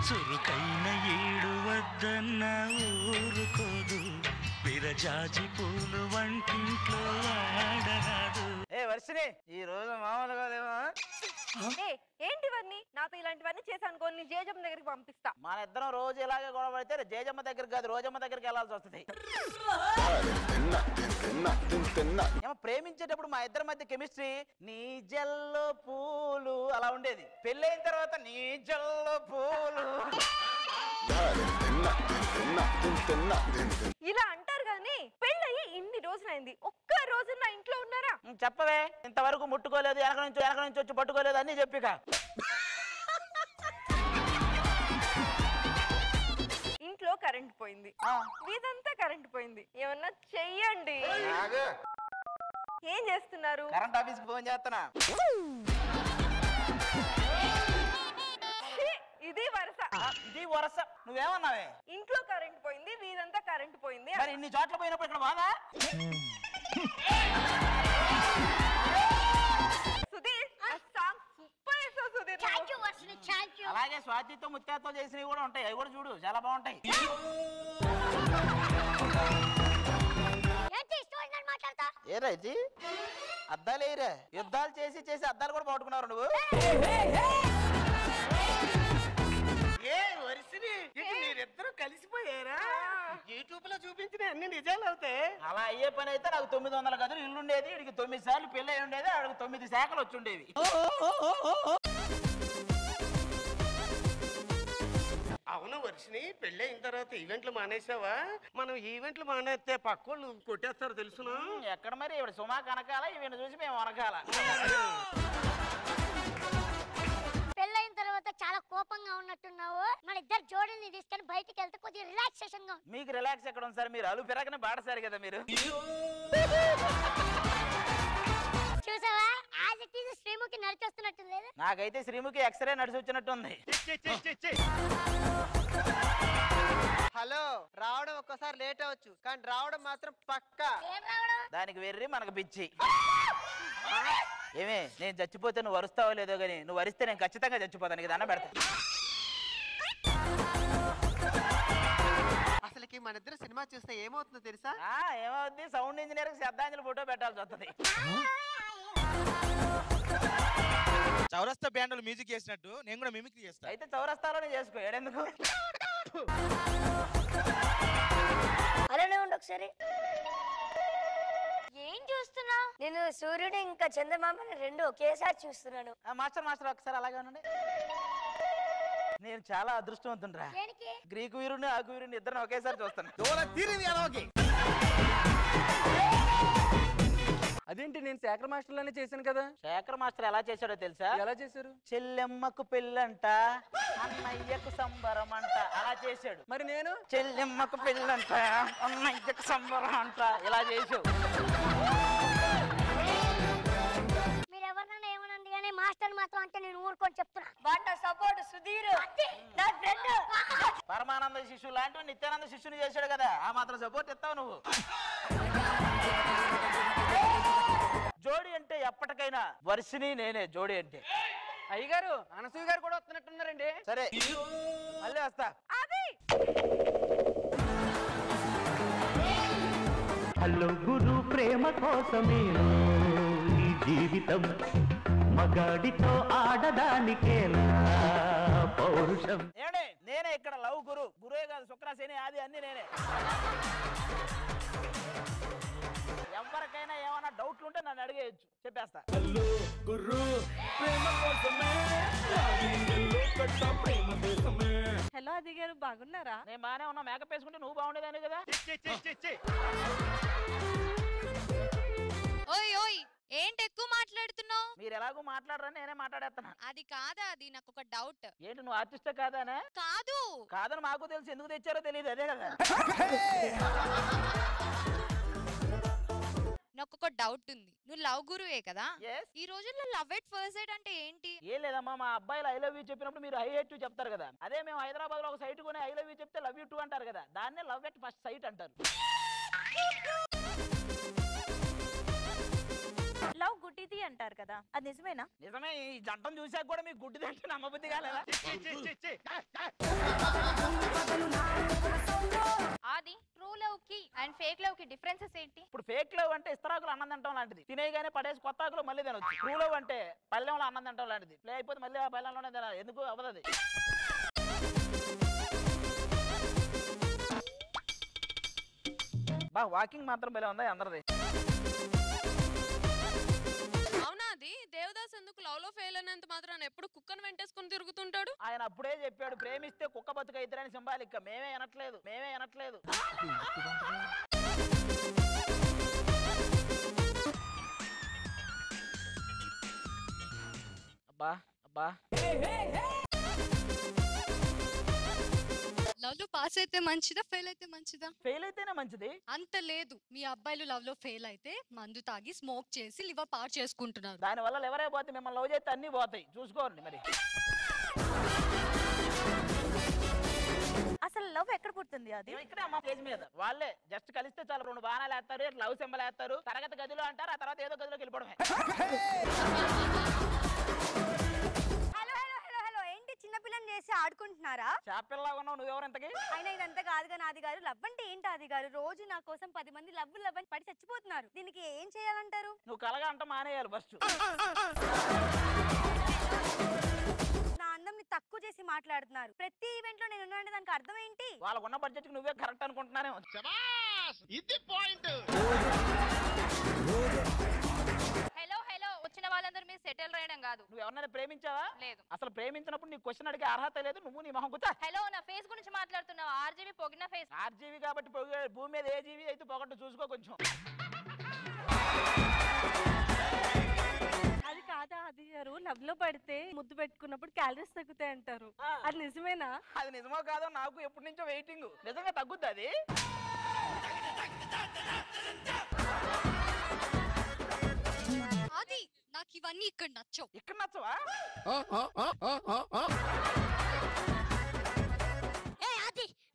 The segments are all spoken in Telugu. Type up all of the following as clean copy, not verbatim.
చురుకైన ఏడు వద్దన్న ఊరుకోదు విరజాజి పూలు వంటింట్లో వాడరాదు. ఏ వర్షిని ఈ రోజు మామూలుగా లేవా? ఏంటివన్నీ నాతో ఇలాంటివన్నీ చేశాను కొన్ని జేజమ్మ దగ్గరికి పంపిస్తా. మన ఇద్దరం రోజు ఇలాగే గొడవ పడితే జేజమ్మ దగ్గరికి కాదు రోజమ్మ దగ్గరికి వెళ్ళాల్సి వస్తుంది. ప్రేమించేటప్పుడు మా ఇద్దరి మధ్య కెమిస్ట్రీ నీ జల్లో పూలు అలా ఉండేది. పెళ్ళైన తర్వాత నీ జల్లో పూలు ఇలా అంటారు కానీ పెళ్ళయి ఇన్ని రోజులైంది ఒక్క రోజు నా ఇంట్లో ఉన్నారా? చెప్పవే ఇంతవరకు ముట్టుకోలేదు వెనక నుంచి వచ్చి పట్టుకోలేదు అన్ని చెప్పిక. ఇంట్లో కరెంట్ పోయింది మీదంతా కరెంట్ పోయింది ఏమన్నా చెయ్యండి. ఏం చేస్తున్నారు? కరెంట్ ఆఫీస్ కి ఫోన్ చేస్తున్నా. ఇది వరుస ఇది వరుస. నువ్వేమన్నావే? ఇంట్లో కరెంట్ పోయింది వీధంతా కరెంట్ పోయింది. మరి ఇన్ని చోట్ల పోయినప్పుడు ఇక్కడ బాగా సుధీర్ సూపర్ వేసావు సుధీర్. అలాగే స్వాతితో ముత్యాతో చేసినవి కూడా ఉంటాయి అవి కూడా చూడు చాలా బాగుంటాయి. ఏరా ఇది అద్దాలు ఏరా యుద్ధాలు చేసి చేసి అద్దాలు కూడా పోగొట్టుకున్నారు నువ్వు. మీరిద్దరూ కలిసిపోయారా? యూట్యూబ్ లో చూపించిన అన్ని నిజాలు అవుతాయి. అలా అయ్యే పని అయితే నాకు 900 గదులు ఇల్లు ఉండేది. వీడికి 9 సార్లు పెళ్ళి అయి ఉండేది. ఆడికి 9 శాఖలు వచ్చి ఉండేవి. అవును వర్షిని పెళ్ళైన తర్వాత ఈవెంట్లు మానేసావా? మనం ఈవెంట్లు మానేస్తే పక్కోళ్ళు కొట్టేస్తారు తెలుసునా? ఎక్కడ మరి ఇప్పుడు సుమా కనకాల ఇవన్నీ చూసి మేము వనకాల. పెళ్ళైన తర్వాత చాలా కోపంగా ఉన్నట్టున్నావు. మన ఇద్దరు జోడీని తీసుకొని బయటికి వెళ్తే కొద్దిగా రిలాక్సేషన్ గా. మీకు రిలాక్స్ ఎక్కడ ఉంది సార్? మీరు అలు పెరగనే బాడసారు కదా మీరు. చూసావా యాజ్ ఇట్ ఈజ్ శ్రీముఖి నడిచొస్తున్నట్టు లేదు? నాకైతే శ్రీముఖి ఎక్స్రే నడిచి వచ్చినట్టు ఉంది. హలో రావడం ఒక్కసారి లేట్ అవచ్చు కానీ రావడం మాత్రం పక్కా. దానికి వెర్రి మనకు పిచ్చి. ఏమే నేను చచ్చిపోతే నువ్వు వరుస్తావో లేదో గానీ నువ్వు వరిస్తే నేను ఖచ్చితంగా చచ్చిపోతాను. నీకు దండం పెడతా. అసలుకి మన ఇద్దరు సినిమా చూస్తే ఏమవుతుందో తెలుసా? ఏమవుద్ది? సౌండ్ ఇంజనీర్ కి శ్రద్ధాంజలి ఫోటో పెట్టాల్సి వస్తుంది. చౌరస్తా బ్యాండ్ మ్యూజిక్ చేసినట్టు నేను కూడా మిమిక్రీ చేస్తా. అయితే చౌరస్తాలోనే చేసుకో. ఏడెందుకు? అలానే ఉండు ఒకసారి. ఏం చూస్తున్నావు? నేను సూర్యుడు ఇంకా చందమామని రెండు ఒకేసారి చూస్తున్నాను. మాస్టర్ ఒకసారి అలాగే ఉండండి. నేను చాలా అదృష్టవంతుండ్రా. గ్రీకు వీరుని ఆకు వీరుని ఇద్దరు ఒకేసారి చూస్తాను. అదేంటి నేను శేఖర్ మాస్టర్ లోనే చేశాను కదా. శేఖర్ మాస్టర్ ఎలా చేశాడో తెలుసా? ఎలా చేశారు? చెల్లెమ్మకు పెళ్ళంట అన్నయ్యకు సంబరం అంట అలా చేశాడు. మరి నేను చెల్లెమ్మకు పెళ్ళంట అన్నయ్యకు సంబరం అంట ఇలా చేసావు. మీరెవరన్నా ఏమనండి కానీ మాస్టర్ మాత్రం అంటే నేను ఊరుకొని చెప్తున్నా. వాట సపోర్ట్ సుధీర్ నా ఫ్రెండ్. పరమానంద శిష్యు లాంటి నిత్యానంద శిష్యుని చేశాడు కదా ఆ మాత్రం సపోర్ట్ ఇస్తావు నువ్వు. జోడి అంటే ఎప్పటికైనా వర్షిని నేనే జోడి అంటే. అయ్యగారు అనసూయ గారు కూడా వస్తున్నట్టున్నారండి. సరే మళ్ళీ వస్తా. హలో గురు ప్రేమ కోసమే ఈ జీవితం మగాడితో ఆడదానికేలా పౌరుషం. నేనే ఇక్కడ లవ్ గురువే కాదు శుక్రశని ఆది అన్ని నేనే. ఎవరికైనా ఏమైనా డౌట్లు ఉంటే నన్ను అడిగేయచ్చు చెప్పేస్తా. హలో అది గారు బాగున్నారా? నేను బాగానే ఉన్నా. మేకప్ వేసుకుంటే నువ్వు బాగుండేదాన్ని కదా. ఓయ్ ఓయ్ ఏంటి ఎక్కువ మాట్లాడుతున్నావు? మీరు ఎలాగో మాట్లాడరని నేనే మాట్లాడేస్తున్నా. అది కాదా, అది నాకు ఒక డౌట్. ఏంటి నువ్వు ఆర్టిస్టే కాదానే? కాదు కాదని మాకు తెలుసు. ఎందుకు తెచ్చారో తెలియదు అదే కదా. నాకు ఒక డౌట్ ఉంది. నువ్వు లవ్ గురువే కదా? ఈ రోజుల్లో లవ్ ఎట్ ఫస్ట్ సైట్ అంటే ఏంటి? ఏం లేదమ్మా మా అబ్బాయిలు ఐ లవ్ యూ చెప్పినప్పుడు మీరు ఐ హేట్ యూ చెప్తారు కదా. అదే మేము హైదరాబాద్ లో ఒక సైట్ కొని ఐ లవ్ యూ చెప్తే లవ్ యూ టూ అంటారు కదా. దాన్నే లవ్ ఎట్ ఫస్ట్ సైట్ అంటారు. లవ్ గుడ్డిది అంటారు. అంటారు కదా, అది నిజమేనా? నిజమే. ఈ జంటను చూసాక కూడా మీకు గుడ్డిదంటే నమ్మబుద్ధి కాలేదా? అది ట్రూ లవ్ కి అండ్ ఫేక్ లవ్ కి డిఫరెన్సెస్ ఏంటి? ఇప్పుడు ఫేక్ లవ్ అంటే ఇస్తరాకులు అన్నం తింటాం లాంటిది, తినేగానే పడేసి కొత్త ఆకులు మళ్ళీ తినొచ్చు. ట్రూ లవ్ అంటే పల్లెంలో అన్నం తింటాం లాంటిది, ప్లే అయిపోతే మళ్ళీ ఆ పల్లెంలోనే తినాలి. ఎందుకు అవ్వదు? బా వాకింగ్ మాత్రం భలే ఉందా అందరిది. అవునాది దేవదాస్ ఎందుకు లవ్ లో ఫెయిల్ అయినంత మాత్రాన ఎప్పుడు కుక్కను వెంటేసుకుని తిరుగుతుంటాడు? ఆయన అప్పుడే చెప్పాడు ప్రేమిస్తే కుక్క బతుకు అయితేరని సింబాలిక్. మేమే అనట్లేదు. అబ్బా లవ్ లో పాస్ అయితే మంచిదా ఫెయిల్ అయితే మంచిదా? ఫెయిల్ అయితేనే మంచిది. అంత లేదు, మీ అబ్బాయిలు లవ్ లో ఫెయిల్ అయితే మందు తాగి స్మోక్ చేసి లివర్ పాడు చేసుకుంటున్నారు. దాని వల్ల లివరే పోతే మిమ్మల్ని లవ్ చేస్తే అన్ని పోతాయి, చూసుకోండి మరి. అసలు లవ్ ఎక్కడ పుడుతుంది? అది ఇక్కడే అమ్మ స్టేజ్ మీద వాళ్ళే జస్ట్ కలిస్తే చాలు 2 బాణాలు వేస్తారు, లవ్ సింబల్ వేస్తారు, తరగతి గదిలో అంటారు, ఆ తర్వాత ఏదో గదిలోకి వెళ్ళిపోవడమే. హలో ఏంటి చిన్నపిల్లని చేసి ఆడుకుంటున్నారా? చాపిల్లా ఉన్నావు నువ్వెవరు ఇంతకి? అయినా ఇదంతా కాదు కానీ ఆది గారు, లవ్ అంటే ఏంటి ఆది గారు? రోజు నా కోసం 10 మంది లవ్ అని పడి చచ్చిపోతున్నారు. దీనికి ఏం చేయాలంటారు? నువ్వు కలగా అంట మానేయాలి ఫస్ట్. నా అందం తక్కువ చేసి మాట్లాడుతున్నారు. ప్రతి ఈవెంట్ లో నేను ఉన్నానంటే దానికి అర్థం ఏంటి? వాళ్ళకున్న బడ్జెట్ కి నువ్వే కరెక్ట్ అనుకుంటున్నానేమో. ఇది పాయింట్. హలో వచ్చిన వాళ్ళందరూ మీరు సెటిల్ చేయడం కాదు. నువ్వు ఎవరైనా ప్రేమించావా? లేదు. అసలు ప్రేమించినప్పుడు నీ క్వశ్చన్ అడిగే అర్హత లేదు. నువ్వు నీ మొహం కూర్చో. హలో నా ఫేస్ గురించి మాట్లాడుతున్నావు. RGV పొగిన face. ఆర్జీవి కాబట్టి భూమి మీద ఏ జీవి అయితే పొగట్టు చూసుకో కొంచెం. అది కాదా ఆది గారు, లవ్ లో పడితే ముద్దు పెట్టుకున్నప్పుడు క్యాలరీస్ తగ్గుతాయి అంటారు, అది నిజమేనా? అది నిజమో కాదో నాకు ఎప్పటి నుంచో వెయిటింగ్. నిజంగా తగ్గుద్ది అది? అది నాకు ఇవన్నీ ఇక్కడ నచ్చవు. ఇక్కడ నచ్చవా?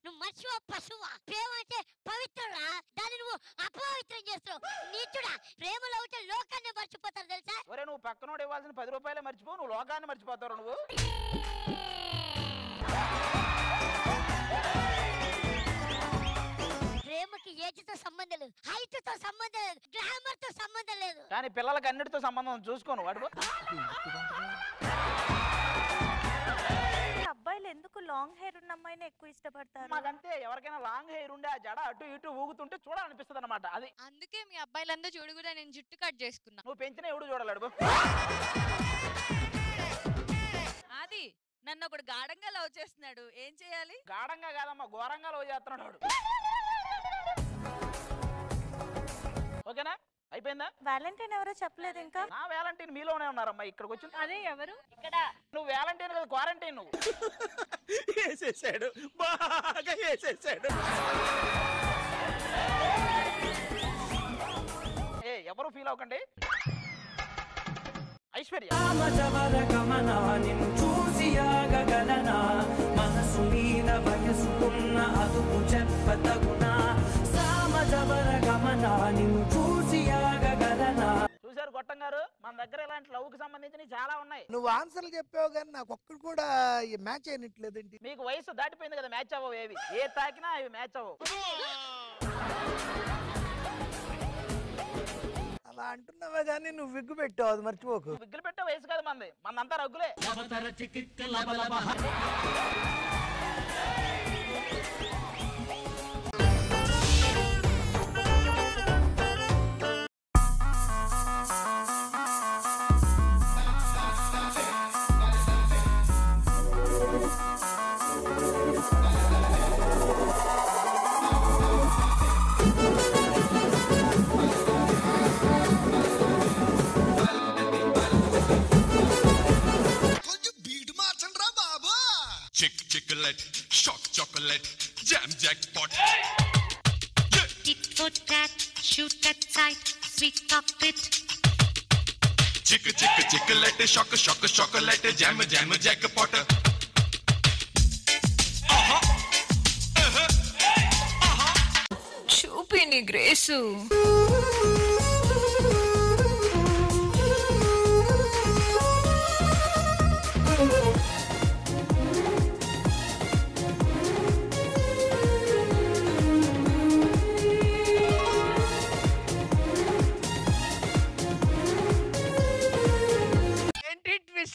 నువ్వు మర్చిపో పశువా. ప్రేమ అంటే పవిత్రుడా, దాన్ని నువ్వు అపవిత్రం చేస్తావు. నీచుడా, ప్రేమలో ఉంటే లోకాన్ని మర్చిపోతారు తెలుసా? ఒరే నువ్వు పక్కనోడు ఇవ్వాల్సిన 10 రూపాయలే మర్చిపో, నువ్వు లోకాన్ని మర్చిపోతావు నువ్వు. ప్రేమకి ఏజ్ తో సంబంధం లేదు, హైట్ తో సంబంధం లేదు, గ్లామర్ తో సంబంధం లేదు. కానీ పిల్లలకి అన్నిటితో సంబంధం చూసుకోను వాడు. అబ్బాయిలు ఎందుకు లాంగ్ హెయిర్ ఉన్న అమ్మాయిని ఎక్కువ ఇష్టపడతారు? మాకంతే, ఎవరికైనా లాంగ్ హెయిర్ ఉండే ఆ జడ అటు ఇటు ఊగుతుంటే చూడాలనిపిస్తుంది అనమాట. అది అందుకే మీ అబ్బాయిలందరూ చూడు కూడా నేను జుట్టు కట్ చేసుకున్నా. నువ్వు పెంచిన ఎవడు చూడలేడు. అది నన్ను ఒకడు గాఢంగా లవ్ చేస్తున్నాడు, ఏం చేయాలి? గాఢంగా కాదమ్మా, ఘోరంగా లవ్ చేస్తున్నాడు వాడు. ఓకేనా? అయిపోయిందా? వ్యాలంటైన్ ఎవరో చెప్పలేదు ఇంకా. నా వ్యాలంటైన్ మీలోనే ఉన్నారమ్మా. ఇక్కడికి వచ్చి అదే ఎవరు? ఇక్కడ నువ్వు వ్యాలంటైన్ కదా, క్వారంటైన్ నువ్వు. వేసేసాడు, బాగా వేసేసాడు. ఎవరు ఫీల్ అవ్వకండి. ఐశ్వర్య చూసి ఆగగలనా, మనసు మీద వయసుకున్న అదుపు చెప్పతగునా, సామజవర గమనా నిన్ను చూసి ఆగగలనా. చూసారు గొట్టం గారు, మన దగ్గర ఇలాంటి లవ్ కి సంబంధించి చాలా ఉన్నాయి. నువ్వు ఆన్సర్లు చెప్పావు కానీ నాకు ఒక్కడు కూడా మ్యాచ్ అయినట్లేదేంటి? మీకు వయసు దాటిపోయింది కదా, మ్యాచ్ అవ్వవు ఏవి. ఏ తాకినా అవి మ్యాచ్ అవ్వవు. అలా అంటున్నావా కానీ నువ్వు విగ్గు పెట్టావు, అది మర్చిపోకు. విగ్గులు పెట్టే వయసు కాదు మంది, మనంతా రగ్గులే. Chick-chocolate, shock chocolate, jam jackpot. Tit for tat, shoot at sight, sweet cockpit. Chick-chocolate, shock chocolate, jam jackpot. చూపి నీ గ్రేసు.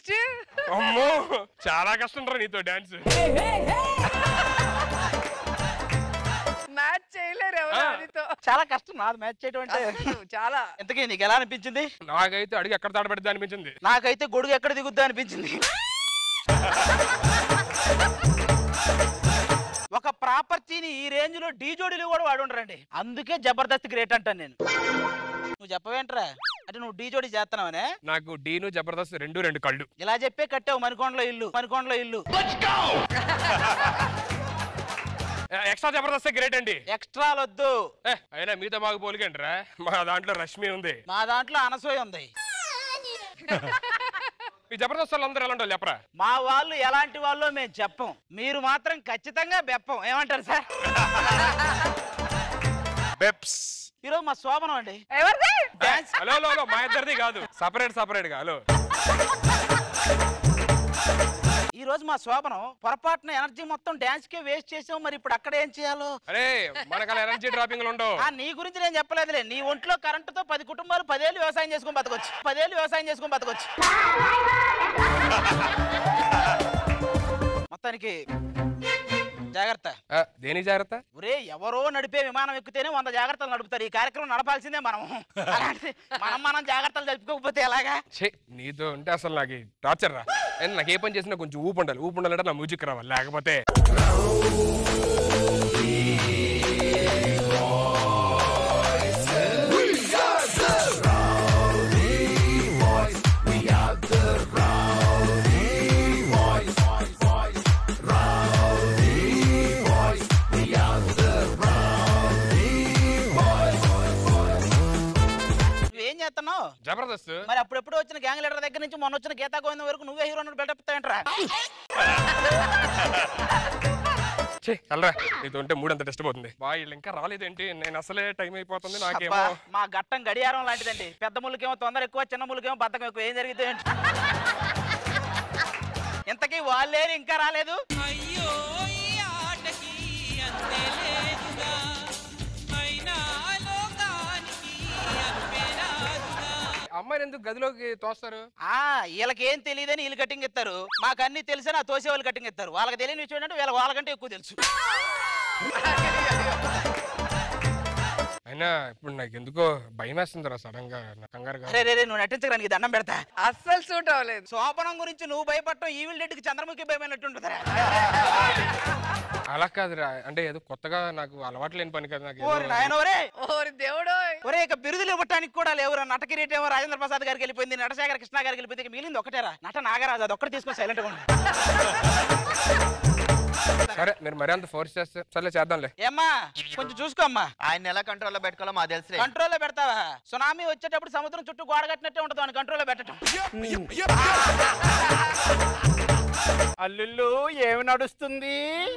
డాన్స్ అమ్మో చాలా కష్టం రా నీతో డాన్స్. మ్యాచ్ చేయలేరు ఎవరు అదితో. చాలా కష్టం నాది మ్యాచ్ చేయడం అంటే. చాలా. ఎంతకీ నీకు ఎలా అనిపించింది? నాకైతే అడుగు ఎక్కడ తాడబెడతా అనిపించింది. నాకైతే గొడుగు ఎక్కడ దిగుద్దా అనిపించింది. ఒక ప్రాపర్టీని ఈ రేంజ్ లో డీ జోడీలు కూడా వాడుండరండి. అందుకే జబర్దస్త్ గ్రేట్ అంటాను నేను. నువ్వు చెప్పవేంట్రా? అంటే నువ్వు డీ జోడీ చేస్తున్నావనే? నాకు డీను జబర్దస్త్ రెండు కళ్ళు. ఇలా చెప్పే కట్టావు మణికొండలో ఇల్లు. ఎక్స్ట్రా జబర్దస్త్ గ్రేట్ అండి. ఎక్స్ట్రా వద్దు. అయినా మీతో మాకు పోలికంటారా? మా దాంట్లో రష్మి ఉంది, మా దాంట్లో అనసూయ ఉంది. మీ జబర్దస్త్ వాళ్ళందరూ ఎలా ఉంటారు చెప్పరా? మా వాళ్ళు ఎలాంటి వాళ్ళో మేము చెప్పం, మీరు మాత్రం ఖచ్చితంగా బెప్పం. ఏమంటారు సార్? బెప్స్. ఈరోజు మా శోభనం అండి. హలో మా ఇద్దరిది కాదు, సపరేట్ గా. హలో ఈ రోజు మా శోభనం పొరపాటున ఎనర్జీ మొత్తం డాన్స్ కే వేస్ట్ చేసాం. మరి ఇప్పుడు అక్కడ ఏం చేయాలో? అరే మనకు ఎనర్జీ డ్రాపింగ్ ఉండవు. నీ గురించి నేను చెప్పలేదులే. నీ ఒంట్లో కరెంటుతో 10 కుటుంబాలు 10 ఏళ్ళు వ్యవసాయం చేసుకుని బతకొచ్చు. మొత్తానికి జాగ్రత్త. దేని జాగ్రత్త? ఒరే ఎవరో నడిపే విమానం ఎక్కితేనే 100 జాగ్రత్తలు నడుపుతారు. ఈ కార్యక్రమం నడపాల్సిందే మనం. మనం జాగ్రత్తలు జరుపుకోకపోతే ఎలాగా? నీతో ఉంటే అసలు నాకు టార్చర్ రా. నాకు ఏ పని చేసినా కొంచెం ఊపు ఉండాలంటే నా మ్యూజిక్ రావాలి, లేకపోతే జబర్దస్త్. మరి అప్పుడెప్పుడు వచ్చిన గ్యాంగ్ లీడర్ దగ్గర నుంచి మొన్న వచ్చిన గీతా గోవిందం వరకు నువ్వే హీరో బిల్డప్ ఇస్తావేంట్రా? అల్రా నీతో ఉంటే మూడంత టెస్ట్ పోతుంది. వీళ్ళు ఇంకా రాలేదేంటి? నేను అసలే టైం అయిపోతుంది నాకేమో. మా గట్టం గడియారం లాంటిదండి. పెద్ద ముళ్ళకేమో తొందర ఎక్కువ, చిన్న ముళ్ళకేమో బద్దకం ఎక్కువ. ఏం జరిగింది? ఇంతకీ వాళ్ళే ఇంకా రాలేదు. అమ్మాయిని ఎందుకు గదిలోకి తోస్తారు? వీళ్ళకేం తెలియదని వీళ్ళు కటింగ్ ఇస్తారు, మాకు అన్ని తెలిసని ఆ తోసే వాళ్ళు కటింగ్ ఇస్తారు. వాళ్ళకి తెలియని విషయం ఏంటంటే వాళ్ళకంటే ఎక్కువ తెలుసు. అయినా ఇప్పుడు నాకు ఎందుకో భయం వేస్తుందిరా సడన్ గా, కంగారుగా. నువ్వు నటించడానికి దండం పెడతా. అస్సలు సూట్ అవ్వలేదు. శోభనం గురించి నువ్వు భయపడటం ఈవిల్ డెడ్కి చంద్రముఖి భయమైనట్టుంటుందిరా. అలా కాదురా, అంటే ఏదో కొత్తగా నాకు అలవాటు లేని పని కదా నాకు. ఒరే ఇక బిరుదులు ఇవ్వటానికి కూడా లేవురా. నట కిరీటం రాజేంద్ర ప్రసాద్ గారికి వెళ్ళిపోయింది, నటశేఖర కృష్ణ గారికి వెళ్ళిపోయింది. మిగిలింది ఒకటేరా, నట నాగరాజు. అది ఒక్కటి తీసుకొని సైలెంట్ గా ఉండు. సరే మీరు మరీ అంత ఫోర్స్ చేస్తే సర్లే చేద్దాంలే. ఏమ్మా కొంచెం చూసుకో అమ్మా. ఆయన ఎలా కంట్రోల్లో పెట్టుకోవాలో మాకు తెలుసు. కంట్రోల్లో పెడతావా? సునామీ వచ్చేటప్పుడు సముద్రం చుట్టూ గోడ కట్టినట్టే ఉంటుంది అని కంట్రోల్లో పెట్టడం. అల్లుళ్ళు ఏమి నడుస్తుంది?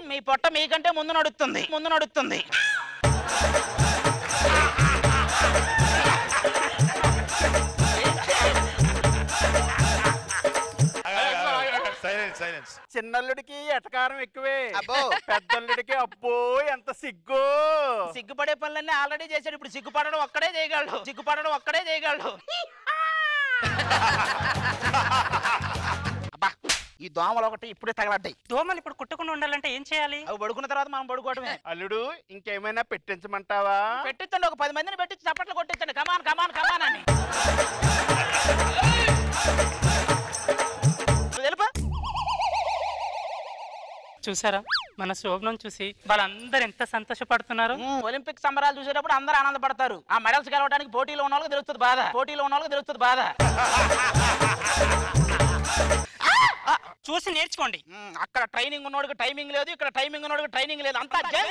మీ పొట్ట మీకంటే ముందు నడుస్తుంది. చిన్నల్లుడికి ఎటకారం ఎక్కువే, పెద్దల్లుడికి అబ్బో ఎంత సిగ్గు. సిగ్గుపడే పనులన్నీ ఆల్రెడీ చేశాడు. ఇప్పుడు సిగ్గుపడడం ఒక్కడే చేయగలడు. ఈ దోమలు ఒకటి ఇప్పుడే తగలడ్డాయి. దోమలు ఇప్పుడు కుట్టకుండా ఉండాలంటే ఏం చేయాలి? అవి పడుకున్న తర్వాత మనం పడుకోవడమే. అల్లుడు ఇంకేమైనా పెట్టించమంటావా? పెట్టించండి, ఒక 10 మందిని పెట్టించి చప్పట్లు కొట్టించండి. కమాన్ అని. చూసారా మన శోభనం చూసి వాళ్ళందరూ ఎంత సంతోషపడుతున్నారు? ఒలింపిక్ సంబరాలు చూసేటప్పుడు అందరూ ఆనందపడతారు. ఆ మెడల్స్ గెలవడానికి పోటీలో ఉన్న వాళ్ళకి తెలుస్తుంది బాధ. చూసి నేర్చుకోండి. అక్కడ ట్రైనింగ్ ఉన్నోడికి టైమింగ్ లేదు, ఇక్కడ టైమింగ్ ఉన్నోడికి ట్రైనింగ్ లేదు. అంతా జై.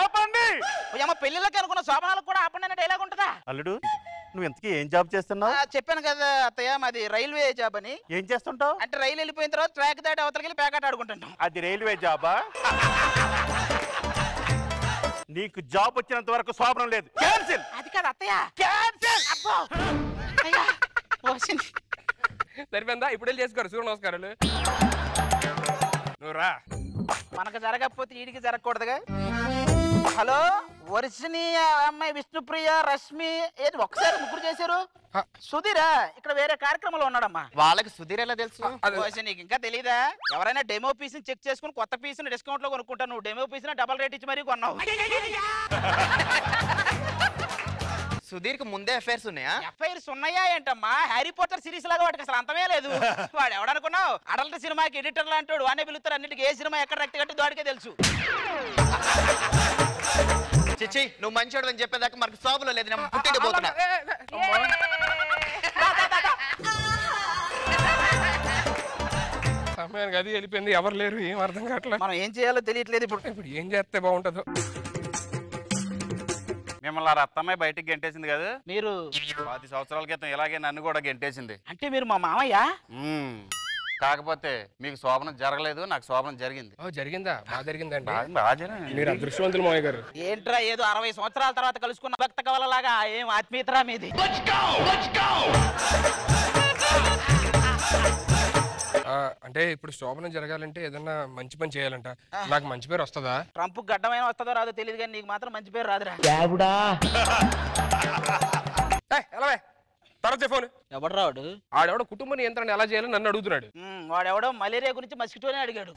ఆపండి. పెళ్లిళ్ళకి అనుకున్న శోభనాలకు కూడా ఆపండి అనే డైలాగ్ ఉంటుందా? అల్లుడు నువ్వు ఎంతకీ ఏం జాబ్ చేస్తున్నావు? చెప్పాను కదా అత్తయ్య, మాది రైల్వే జాబ్ అని. ఏం చేస్తుంటావు? అంటే రైలు వెళ్ళిపోయిన తర్వాత ట్రాక్ దాటి అవతలకి వెళ్ళి ప్యాకెట్ ఆడుకుంటుంటాం. అది రైల్వే జాబా? నీకు జాబ్ వచ్చినంత వరకు శోభనం లేదు. క్యాన్సిల్. అది కాదు అత్తయ్య, క్యాన్సిల్. అబ్బో సరిపోయిందా? ఇప్పుడు చేసుకోరు సూర్య నమస్కారాలు. నువ్వు రా. మనకు జరగకపోతే వీడికి జరగకూడదుగా. హలో వర్షిని అమ్మాయి విష్ణుప్రియ రష్మి ఏది ఒకసారి ముగ్గురు చేశారు సుధీరా ఇక్కడ వేరే కార్యక్రమంలో ఉన్నాడమ్మా. వాళ్ళకి సుధీర్ ఎలా తెలుసు? నీకు ఇంకా తెలీదా? ఎవరైనా డెమో పీస్ చెక్ చేసుకుని కొత్త పీస్ డిస్కౌంట్ లో కొనుక్కుంటాను. నువ్వు డెమో పీస్ డబల్ రేట్ ఇచ్చి మరీ కొన్నావు. సుధీర్ కి ముందే అఫైర్స్ ఉన్నాయా? అఫైర్స్ ఉన్నాయా ఏంటమ్మా? హ్యారీ పాటర్ సిరీస్ లాగా వాటికి అసలు అంతమే లేదు. వాడు ఎవడనుకున్నావు? అడల్ట్ సినిమాకి ఎడిటర్ లాంటి వానే పిలుస్తారు. అన్నిటికీ ఏ సినిమా ఎక్కడ రక్తి కట్టి వాడికే తెలుసు. చిచ్చి నువ్వు మంచోడు అని చెప్పేదాకా మనకు సోబులో లేదు. నేను పుట్టిండిపోతున్నా. సమయానికి అది వెళ్ళిపోయింది. ఎవరు లేరు, ఏం అర్థం కావట్లేదు. మనం ఏం చేయాలో తెలియట్లేదు. ఇప్పుడు ఏం చేస్తే బాగుంటుందో. మిమ్మల్ని ఆ అత్తమ్మాయి బయటికి గెంటేసింది కదా. మీరు 10 సంవత్సరాల క్రితం ఇలాగే నన్ను కూడా గెంటేసింది. అంటే మీరు మా మామయ్య? కాకపోతే మీకు శోభనం జరగలేదు, నాకు శోభనం జరిగింది. జరిగిందా? బాగా జరిగిందండి. మీరు అదృష్టవంతులు మావయ్య గారు. ఏంట్రా ఏదో 60 సంవత్సరాల తర్వాత కలుసుకున్న భక్త కవలలాగా ఏం ఆత్మీయతరా మీది? అంటే ఇప్పుడు శోభనం జరగాలంటే ఏదన్నా మంచి పని చేయాలంట. నాకు మంచి పేరు వస్తుందా? ట్రంప్ గడ్డమైన వస్తుందో రాదో తెలియదు కానీ నీకు మాత్రం మంచి పేరు రాదురా. తర్వాత ఫోన్ ఎవడు రాడు? ఆడెవడో కుటుంబ నియంత్రణ ఎలా చేయాలని నన్ను అడుగుతున్నాడు. వాడెవడో మలేరియా గురించి మస్కిటోనే అడిగాడు.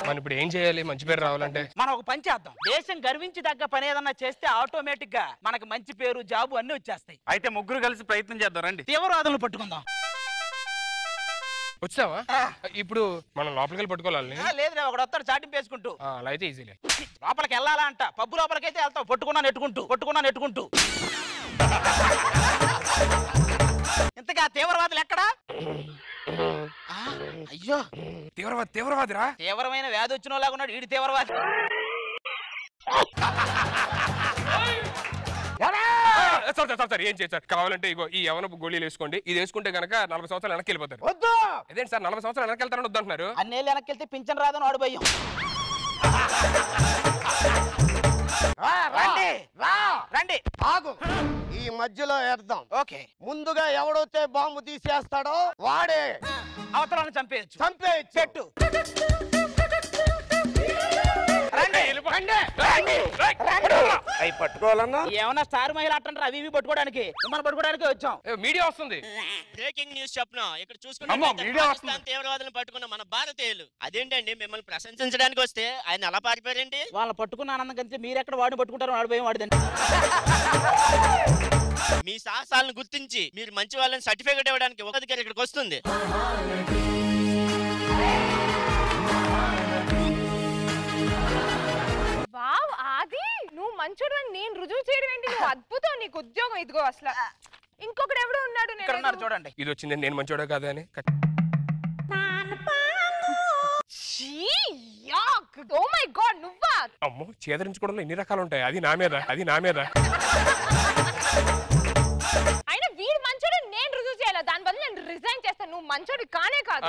మనం ఇప్పుడు ఏం చేయాలి మంచి పేరు రావాలంటే? మనం ఒక పని చేద్దాం. దేశం గర్వించి తగ్గ పని ఏదన్నా చేస్తే ఆటోమేటిక్ గా మనకి మంచి పేరు జాబు అన్ని వచ్చేస్తాయి. అయితే ముగ్గురు కలిసి ప్రయత్నం చేద్దాం రండి. తీవ్రవాదులను పట్టుకుందాం. వచ్చావా? ఇప్పుడు మనం లోపలికి వెళ్ళి పట్టుకోవాలి. లేదు ఒకడు వస్తాడు చాటింపు వేసుకుంటూ. అలా అయితే ఈజీలే. లోపలికి వెళ్ళాలా అంట. పబ్బు లోపలికైతే వెళ్తావు పట్టుకున్నా నెట్టుకుంటూ. ఇంతగా తీవ్రవాదులు ఎక్కడా? అయ్యో తీవ్రవాదిరా. తీవ్రమైన వ్యాధి వచ్చిన లాగా ఉన్నాడు ఈడు తీవ్రవాది. సార్ ఏం చేస్తారు? కావాలంటే ఇగో ఈ యవనపు గోళీలు వేసుకోండి. ఇది వేసుకుంటే కనుక 40 సంవత్సరాలు వెనక్కి వెళ్ళిపోతారు. వద్దు. అదేంటి సార్ 40 సంవత్సరాలు వెనక్కి వెళ్తారని వద్దంటున్నారు? అన్నేళ్ళు వెనక్కి వెళ్తే పింఛన్ రాదని వాడు భయం. రండి ఆగు. ఈ మధ్యలో వేద్దాం. ఓకే. ముందుగా ఎవడైతే బాంబు తీసేస్తాడో వాడే అవతలను చంపేయచ్చు. చెట్టు అవి పట్టుకోవాలన్నా ఏమన్నా స్టార్ మహిళ అంటారు. అవి ఇవి పట్టుకోవడానికి మిమ్మల్ని పట్టుకోవడానికి వచ్చాం. మీడియా వస్తుంది. బ్రేకింగ్ న్యూస్ చెప్పను. ఇక్కడ చూసుకుంటే తీవ్రవాదులను పట్టుకున్న మన భారతీయులు అదేంటండి మిమ్మల్ని ప్రశంసించడానికి వస్తే ఆయన ఎలా పారిపోయారండి? వాళ్ళని పట్టుకున్న ఆనందం కంటే మీరు ఎక్కడ వాడిని పట్టుకుంటారు? వాడు భయం వాడిదండి. మీ సాహసాలను గుర్తించి మీరు మంచి వాళ్ళని సర్టిఫికేట్ ఇవ్వడానికి ఒక అధికారి ఇక్కడికి వస్తుంది. వావ్ ఆది నువ్వు మంచోడు అని నేను రుజువు చేయడం ఏంటి? నువ్వు అద్భుతం. నీకు ఉద్యోగం ఇదిగో. అసలు ఇంకొకడు ఎవడో ఉన్నాడు. చూడండి ఇది వచ్చింది నేను మంచోడా కాదా అని. ఓ మై గాడ్ నువ్వా? అమ్మో చేదరించుకోవడంలో ఎన్ని రకాలు ఉంటాయి. అది నా మీద. అయినా వీడు మంచోడు నేను రుజువు చేయాలి. దాని బదులు నేను రిజైన్ చేస్తాను. నువ్వు మంచోడు కానే కాదు.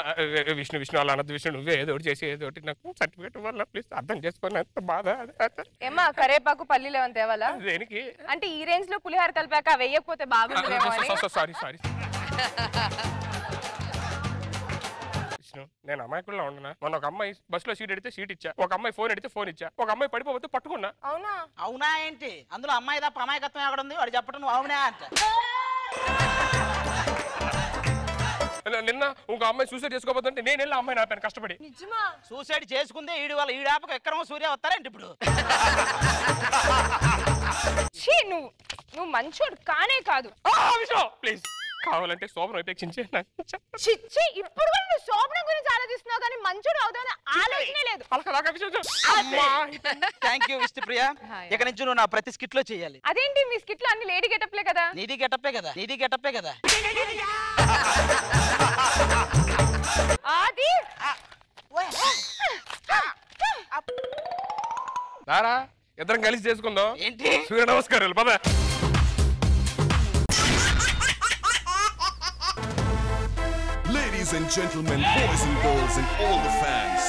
విష్ణు అలా అనద్దు. విష్ణు నువ్వే ఏదో ఒకటి చేసి ఏదో ఒకటి నాకు సర్టిఫికేట్ వల్ల ప్లీజ్ అర్థం చేసుకుని ఎంత బాధ. ఏమా కరేపాకు పల్లీలు ఏమైనా తేవాలా? దేనికి? అంటే ఈ రేంజ్ లో పులిహార కలిపాక వేయకపోతే బాగుంటుందేమో అని. సారీ విష్ణు నేను అమాయకుల్లో ఉండనా? మొన్న ఒక అమ్మాయి బస్సులో సీట్ ఎడితే సీట్ ఇచ్చా, ఒక అమ్మాయి ఫోన్ ఎడితే ఫోన్ ఇచ్చా, ఒక అమ్మాయి పడిపోతే పట్టుకున్నా. అవునా ఏంటి? అందులో అమ్మాయి తప్ప అమాయకత్వం ఎక్కడ ఉంది? వాడు చెప్పడం నువ్వు అవునా అంట. నిన్న ఇంకో అమ్మాయి సూసైడ్ చేసుకోబోతుంటే నేను వెళ్ళి అమ్మాయి ఆపాను కష్టపడి. సూసైడ్ చేసుకుందే ఈడు వాళ్ళ ఈడాపకు ఎక్కడమో సూర్య వస్తారండి ఇప్పుడు. నువ్వు మంచోడు కానే కాదు. ప్లీజ్ కావాలంటే శోభనం ఉపేక్షించే. ఇప్పుడు కూడా నువ్వు శోభనం గురించి ఆలోచిస్తున్నావు కానీ మంచోడు అవుతావు ఆలోచనే లేదు. Thank you Vishnupriya. ఇక నుంచి నువ్వు నా ప్రతి స్కిట్ లో చేయాలి. అదేంటి మీ స్కిట్ లో అన్ని లేడీ గెటప్లే కదా? నీది గెటప్పే కదా. ఆది దారా ఇద్దరం కలిసి చేసుకుందాం. ఏంటి? సూర్య నమస్కారాలు పద. Ladies and gentlemen, boys and girls and all the fans.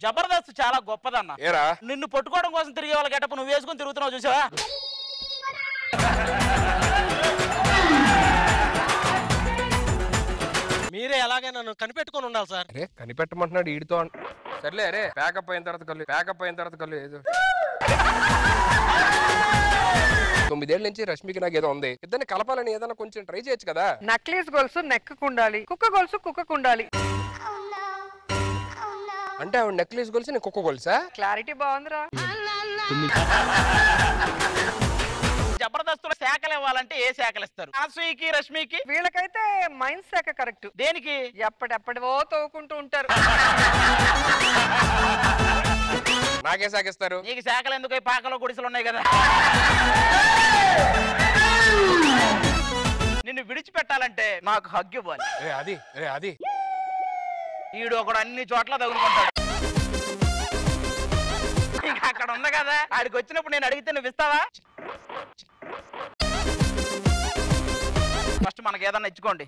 Jabardasth చాలా గొప్పదన్న. ఏరా నిన్ను పట్టుకోవడం కోసం తిరిగే వాళ్ళ గెటప్ నువ్వు వేసుకుని తిరుగుతున్నావు చూసావా? మీరే ఎలాగైనా నన్ను కనిపెట్టుకొని ఉండాలి సార్. అరే కనిపెట్టమంటున్నాడు ఈడితో. సర్లే అరే ప్యాకప్ అయిన తర్వాత కళ్ళు ఏదో 9 ఏళ్ల నుంచి రష్మికి నాకు ఏదో ఉంది, ఇద్దరిని కలపాలని ఏదైనా కొంచెం ట్రై చేయొచ్చు కదా. నక్లీస్ గొలుసు నెక్కు ఉండాలి, కుక్క గొలుసు కుక్కకు ఉండాలి. అంటే ఆవిడ నెక్లెస్ గొలుసు నేను కుక్క గొలుసా? క్లారిటీ బాగుందిరా. జబర్దస్తులు శాఖలు ఇవ్వాలంటే ఏ శాఖలు ఇస్తారు? అనసూయకి రష్మికి. వీళ్ళకైతే మైండ్ శాఖ కరెక్ట్. దేనికి? ఎప్పటివో తోకుంటూ ఉంటారు. నాకే శాఖ ఇస్తారు? నీకు శాఖలు ఎందుకు? పాకలో గుడిసెలు ఉన్నాయి కదా. నిన్ను విడిచిపెట్టాలంటే నాకు హగ్గు ఇవ్వాలి. అది ఈడు ఒకడు అన్ని చోట్ల తగులుకుంటాడు. ఇంకా అక్కడ ఉంది కదా, ఆడికి వచ్చినప్పుడు నేను అడిగితే నువ్వు ఇస్తావా? ఫస్ట్ మనకి ఏదన్నా ఇచ్చుకోండి.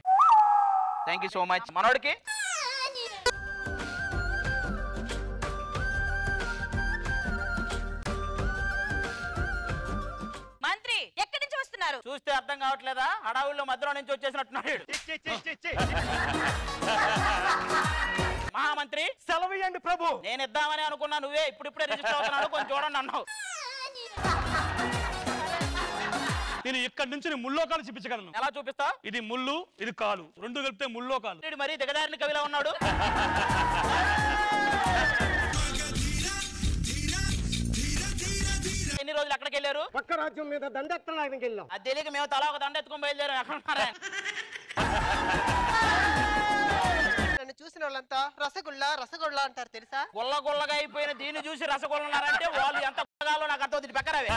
Thank you so much. మనోడికి మంత్రి ఎక్కడి నుంచి వస్తున్నారు? చూస్తే అర్థం కావట్లేదా? హడావుల్లో మధ్యలో నుంచి వచ్చేసినట్టున్నాడు. మహామంత్రి సెలవియండి ప్రభు. నేను ఇద్దామని అనుకున్నా, నువ్వే ఇప్పుడిప్పుడే రిజిస్టర్ అవుతున్నాడు, కొంచెం చూడండి అన్నావు. నేను ఇక్కడి నుంచి ముల్లోకాలు చూపించగలను. ఎలా చూపిస్తా? ఇది ముళ్ళు, ఇది కాలు, రెండు కలిపితే ముల్లోకాలు. మరీ దిగదారిని కవిలా ఉన్నాడు. ఎన్ని రోజులు ఎక్కడికి వెళ్ళారు? పక్క రాజ్యం మీద దండెత్తడానికి వెళ్ళాం. అది తెలియక మేము తలా ఒక దండ ఎత్తుకొని బయలుదేరాం. ఎక్కడ ఉన్నారా? నన్ను చూసిన వాళ్ళంతా రసగుల్లా రసగుల్లా అంటారు తెలుసా? గుల్ల గుల్లగా అయిపోయిన దీన్ని చూసి రసగుల్లన్నారంటే వాళ్ళు ఎంత గుల్లగాలో నాకు అర్థం అవుతుంది. పక్కనవే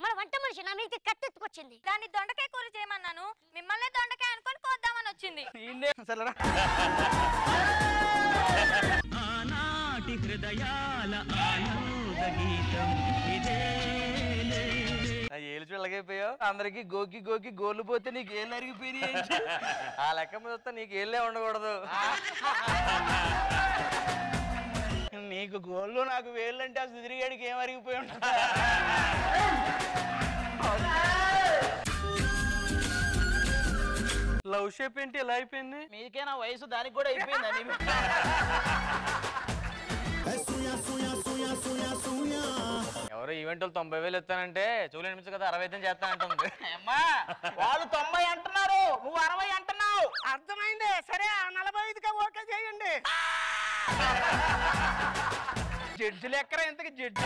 మన వంట మనిషి నా మీద కత్తెత్తుకొచ్చింది. దాన్ని దొండకాయ కూర చేయమన్నాను, మిమ్మల్ని దొండకాయ అనుకొని కోద్దామని వచ్చింది. ఆనాటి హృదయాల ఆనంద గీతం ఇదేలే. ఏళ్ళు చూడలేకపోయావు. అందరికి గోకి గోకి గోళ్ళు పోతే నీకు ఏళ్ళు అరిగిపోయినాయి. ఆ లెక్క మీద వస్తే నీకు ఏళ్ళే ఉండకూడదు. నీకు గోళ్ళు నాకు వేళ్ళు అంటే ఆ సుదిరిగాడికి ఏం అరిగిపోయి ఉంటుంది. లవ్ షేప్ ఏంటి ఇలా అయిపోయింది? మీకేనా వయసు? దానికి కూడా అయిపోయిందని. ఎవరో ఈవెంట్లు 90,000 ఇస్తానంటే చూలు అనిపించు కదా 60 చేస్తానంటుంది. అమ్మా వాళ్ళు 90 అంటున్నారు, నువ్వు 60 అంటున్నావు. అర్థమైంది. సరే 45గా ఓకే చేయండి. జడ్జిలు ఎక్కరా? ఇంతకి జడ్జి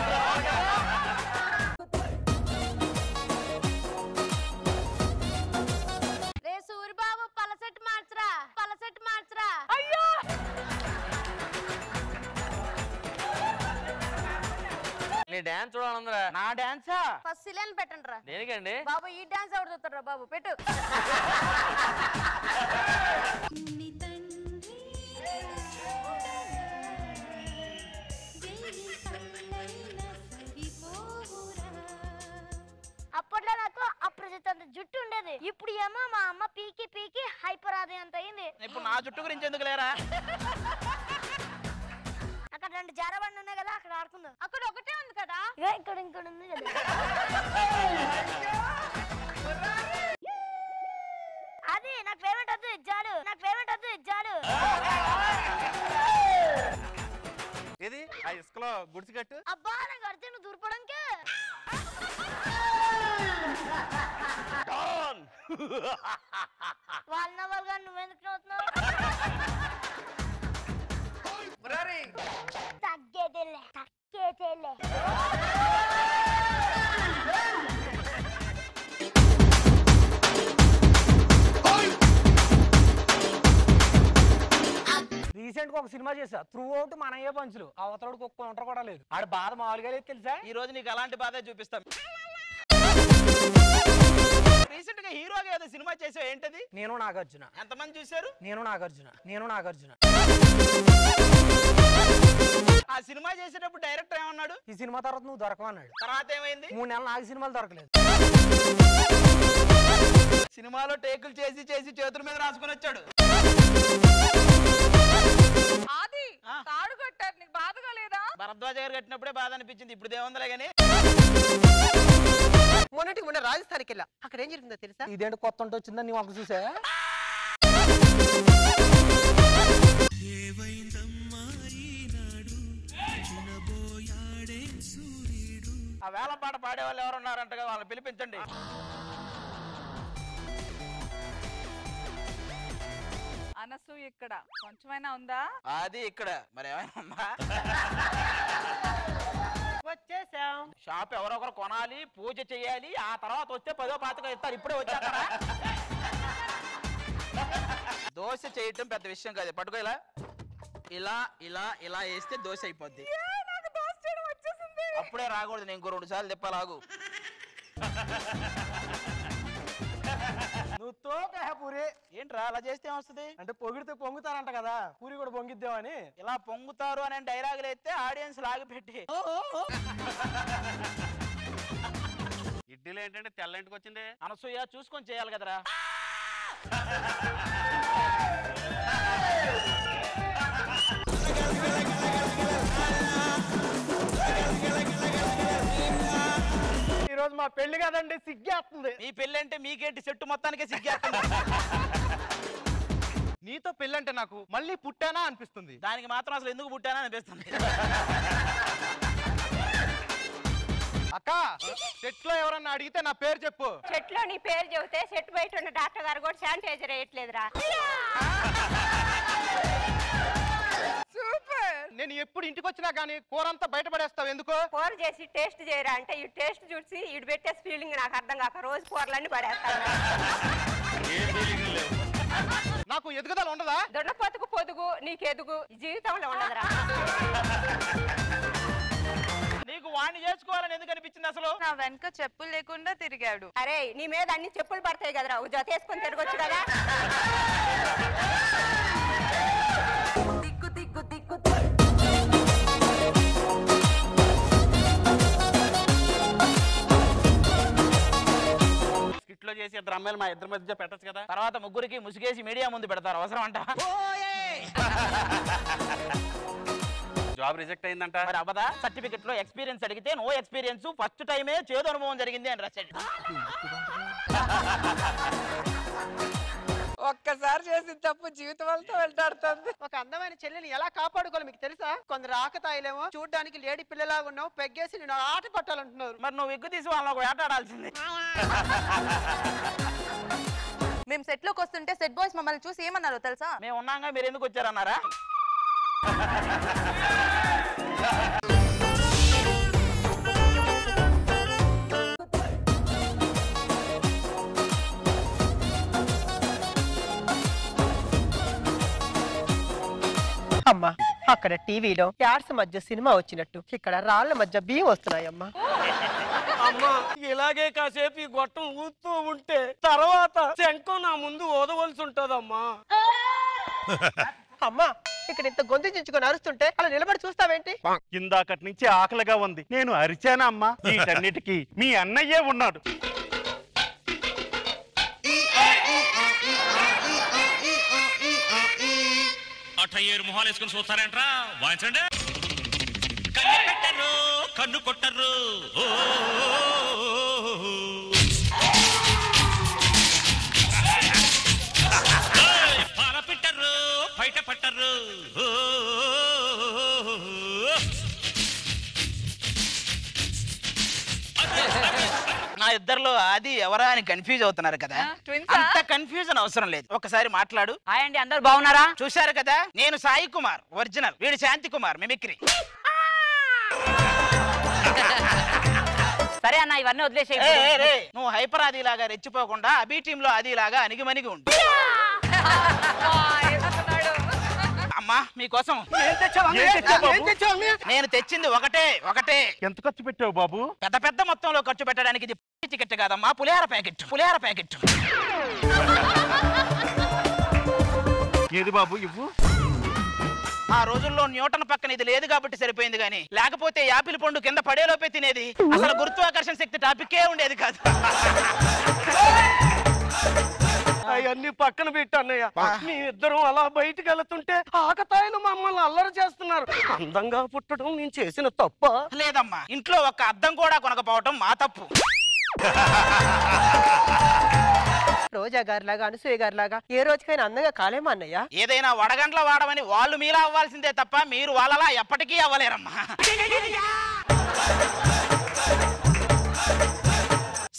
రే సూరిబాబు పలసెట్ మార్చరా, పలసెట్ మార్చరా. అయ్యో నీ డాన్స్ చూడాలందరా. నా డాన్సా? ఫస్ట్ సిలియన్ పెట్టండి రా. దేనికండి బాబు ఈ డాన్స్ ఎవరు చూస్తారా బాబు? పెట్టు. అప్పట్లో నాకు అప్రజిత్ అంత జుట్టు ఉండేది, ఇప్పుడు ఏమో మా అమ్మ పీకి పీకి హైపర్ ఆది అంత అయింది. ఇప్పుడు నా జుట్టు గురించి ఎందుకు లేరా? అక్కడ 2 జారబండ్లు ఉన్నాయి కదా, అక్కడ ఆడుకుందాం. అక్కడ ఒకటే ఉంది కదా. ఇక్కడ ఇంకోటి ఉంది కదా. అది నాకు పేమెంట్ వద్దు ఇచ్చాడు, నాకు పేమెంట్ వద్దు ఇచ్చాడు. ఏది ఆ ఇసుకలో గుడిసి కట్టు. అబ్బా నాకు అడితే నువ్వు దూరపడంకే. వాళ్ళ వాళ్ళగా నువ్వెందుకు నవ్వుతున్నావు? తగ్గేదేలే తగ్గేదేలే. రీసెంట్ గా ఒక సినిమా చేసా, త్రూ అవుట్ మనయ్యే పంచులు. అవతలకి ఒక్క ఒంటరి కూడా లేదు. ఆడ బాధ మామూలుగా లేదు తెలుసా. ఈ రోజు నీకు అలాంటి బాధే చూపిస్తాం. రీసెంట్ గా హీరోగా ఏదో సినిమా చేసావు, ఏంటది? నేను నాగార్జున. ఎంతమంది చూశారు? నేను నాగార్జున. ఆ సినిమా చేసేటప్పుడు డైరెక్టర్ ఏమన్నాడు? ఈ సినిమా తర్వాత నువ్వు దొరకవన్నాడు. తర్వాత ఏమైంది? 3 నెలలు నాకు సినిమాలు దొరకలేదు. సినిమాలో టేకులు చేసి చేసి చేతుల మీద రాసుకొని వచ్చాడు. ఆది తాడు కట్టారు, నీకు బాధగా లేదా? భరద్వాజ గారు కట్టినప్పుడే బాధ అనిపించింది, ఇప్పుడు దేవందలే గానీ. మొన్నటికి మొన్న రాజస్థాన్కి వెళ్ళా, అక్కడ ఏం జరిగిందో తెలుసా? ఇదేంటి కొత్త ఉంటే వచ్చిందని నీ వంక చూసా? వేలం పాట పాడే వాళ్ళు ఎవరు ఉన్నారంటగా వాళ్ళని పిలిపించండి. అనసు ఇక్కడ కొంచెమైనా ఉందా? అది ఇక్కడ మరి ఏమైనా ఉందా? వచ్చేసాం. షాప్ ఎవరొకరు కొనాలి, పూజ చేయాలి, ఆ తర్వాత వస్తే 10వ పాతగా ఇస్తారు. ఇప్పుడే వచ్చేస్తారా? దోశ చేయటం పెద్ద విషయం కాదు. పట్టుకో ఇలా ఇలా ఇలా ఇలా వేస్తే దోశ అయిపోద్ది. అప్పుడే రాకూడదు, నేను ఇంకో 2 సార్లు తిప్పాలాగు. నువ్వు తోక పూరి ఏంట్రా అలా చేస్తే ఏమొస్తుంది? అంటే పొగిడితే పొంగుతారంట కదా, పూరి కూడా పొంగిద్దామని. ఇలా పొంగుతారు అనే డైలాగులు అయితే ఆడియన్స్ లాగిపెట్టి ఇడ్లీలు ఏంటంటే తెల్ల ఇంటికి వచ్చింది. అనసూయ చూసుకొని చేయాలి కదరా. ఈరోజు మా పెళ్లి కదండి, సిగ్గేస్తుంది. మీ పెళ్లి అంటే మీకేంటి, చెట్టు మొత్తానికే సిగ్గేస్తుంది. నీతో పెళ్ళంటే నాకు మళ్ళీ పుట్టానా అనిపిస్తుంది. దానికి మాత్రం అసలు ఎందుకు పుట్టానా అనిపిస్తుంది. అక్క, చెట్లో ఎవరన్నా అడిగితే నా పేరు చెప్పు. చెట్లో నీ పేరు చెబితే చెట్టు బయట ఉన్న డాక్టర్ గారు కూడా శానిటైజర్ వేయట్లేదురా. సూపర్. నేను ఎప్పుడు ఇంటికి వచ్చినా గానీ కూరంతా బయటపడేస్తావు ఎందుకు? కూర చేసి టేస్ట్ చేయరా అంటే ఈ టేస్ట్ చూసి ఇటు పెట్టే ఫీలింగ్ నాకు అర్థం కాక రోజు కూరలన్నీ పడేస్తాను. నాకు ఎదుగుదల ఉండదా? దొండపోతుకు పొదుగు నీకు ఎదుగు జీవితంలో ఉండదురా. నీకు వాణ్ణి చేసుకోవాలని ఎందుకు అనిపించింది అసలు? నా వెనక చెప్పులు లేకుండా తిరిగాడు. అరే నీ మీద అన్ని చెప్పులు పడతాయి కదరా, జత వేసుకొని తిరగొచ్చు కదా. దిక్కు దిక్కు దిక్కు స్కిట్లో చేసి 2 అమ్మాయిలు మా ఇద్దరి మధ్య పెట్టచ్చు కదా. తర్వాత ముగ్గురికి ముసుగేసి మీడియా ముందు పెడతారు, అవసరం అంట. జాబ్ రిజెక్ట్ అయిందంట. మరి అబదా సర్టిఫికెట్ లో ఎక్స్పీరియన్స్ అడిగితే నో ఎక్స్పీరియన్స్, ఫస్ట్ టైమే చేదు అనుభవం జరిగింది అని రాశాడు. ఒక్కసారి చేసిన తప్పు జీవితం అంతా వెంటాడుతుంది. ఒక అందమైన చెల్లిని ఎలా కాపాడుకోవాలి మీకు తెలుసా? కొందరు ఆకతాయిలేమో చూడ్డానికి లేడీ పిల్లలాగా ఉన్నావు, పెగ్గేసి నేను ఆట పట్టాలంటున్నారు. మరి నువ్వు విగ్గు తీసి వాళ్ళని ఒక వేటాడాల్సింది. మేము సెట్ లోకి వస్తుంటే సెట్ బాయ్స్ మమ్మల్ని చూసి ఏమన్నారో తెలుసా? మేము ఉన్నాగా మీరు ఎందుకు వచ్చారన్నారా? అమ్మా అక్కడ టీవీలో యాడ్స్ మధ్య సినిమా వచ్చినట్టు ఇక్కడ రాళ్ల మధ్య బియ్యం వస్తున్నాయమ్మా. అమ్మా ఇలాగే కాసేపు ఈ గొట్టం ఊస్తూ ఉంటే తర్వాత శంఖం నా ముందు ఓదవలసి ఉంటదమ్మా. అమ్మా ఇక్కడ ఇంత గొంతు చించుకొని అరుస్తుంటే అలా నిలబడి చూస్తావేంటి? ఇందాకటి నుంచి ఆకలిగా ఉంది, నేను అరిచానా అమ్మా? వీటన్నిటికీ మీ అన్నయ్యే ఉన్నాడు. అట్టయ్యేరు మొహాలు వేసుకుని చూస్తారంట్రా, వాయించండి. కన్ను పెట్టరు, కన్ను కొట్టరు. పాల పెట్టరు, బయట పట్టరు. నా ఇద్దరులో అది ఎవరా అని కన్ఫ్యూజ్ అవుతున్నారు కదా. అంత కన్ఫ్యూజన్ అవసరం లేదు, ఒకసారి మాట్లాడు. హాయ్ అండి, అందరు బాగున్నారా? చూశారు కదా, నేను సాయి కుమార్ ఒరిజినల్, వీడు శాంతి కుమార్ మిమిక్రీ. సరే అన్న, ఇవన్నీ వదిలేసే. నువ్వు హైపర్ ఆది లాగా రెచ్చిపోకుండా అబీ టీమ్ లో ఆది లాగా అణిగిమణిగి ఉండు. అమ్మా మీకోసం నేను తెచ్చింది ఒకటే. ఎంత ఖర్చు పెట్టావు బాబు? పెద్ద మొత్తంలో ఖర్చు పెట్టడానికి ఇది టికెట్ కాదమ్మా, పులిహార ప్యాకెట్. ఏది బాబు ఇవ్వు. ఆ రోజుల్లో న్యూటన్ పక్కన ఇది లేదు కాబట్టి సరిపోయింది, గానీ లేకపోతే యాపిల్ పండు కింద పడేలోపే తినేది. అసలు గురుత్వాకర్షణ శక్తి టాపికే ఉండేది కాదు. అవన్నీ పక్కన పెట్టి అన్నయ్య, మీ ఇద్దరం అలా బయటికి వెళ్తుంటే ఆకతాయిలు మమ్మల్ని అల్లరి చేస్తున్నారు. అందంగా పుట్టడం నేను చేసిన తప్ప లేదమ్మా, ఇంట్లో ఒక అద్దం కూడా కొనకపోవటం మా తప్పు. రోజా గారి లాగా అనసూయ గారి లాగా ఏ రోజుకైనా అందంగా కాలేమా అన్నయ్య? ఏదైనా వడగండ్ల వాడమని వాళ్ళు మీలా అవ్వాల్సిందే తప్ప మీరు వాళ్ళలా ఎప్పటికీ అవ్వలేరమ్మా.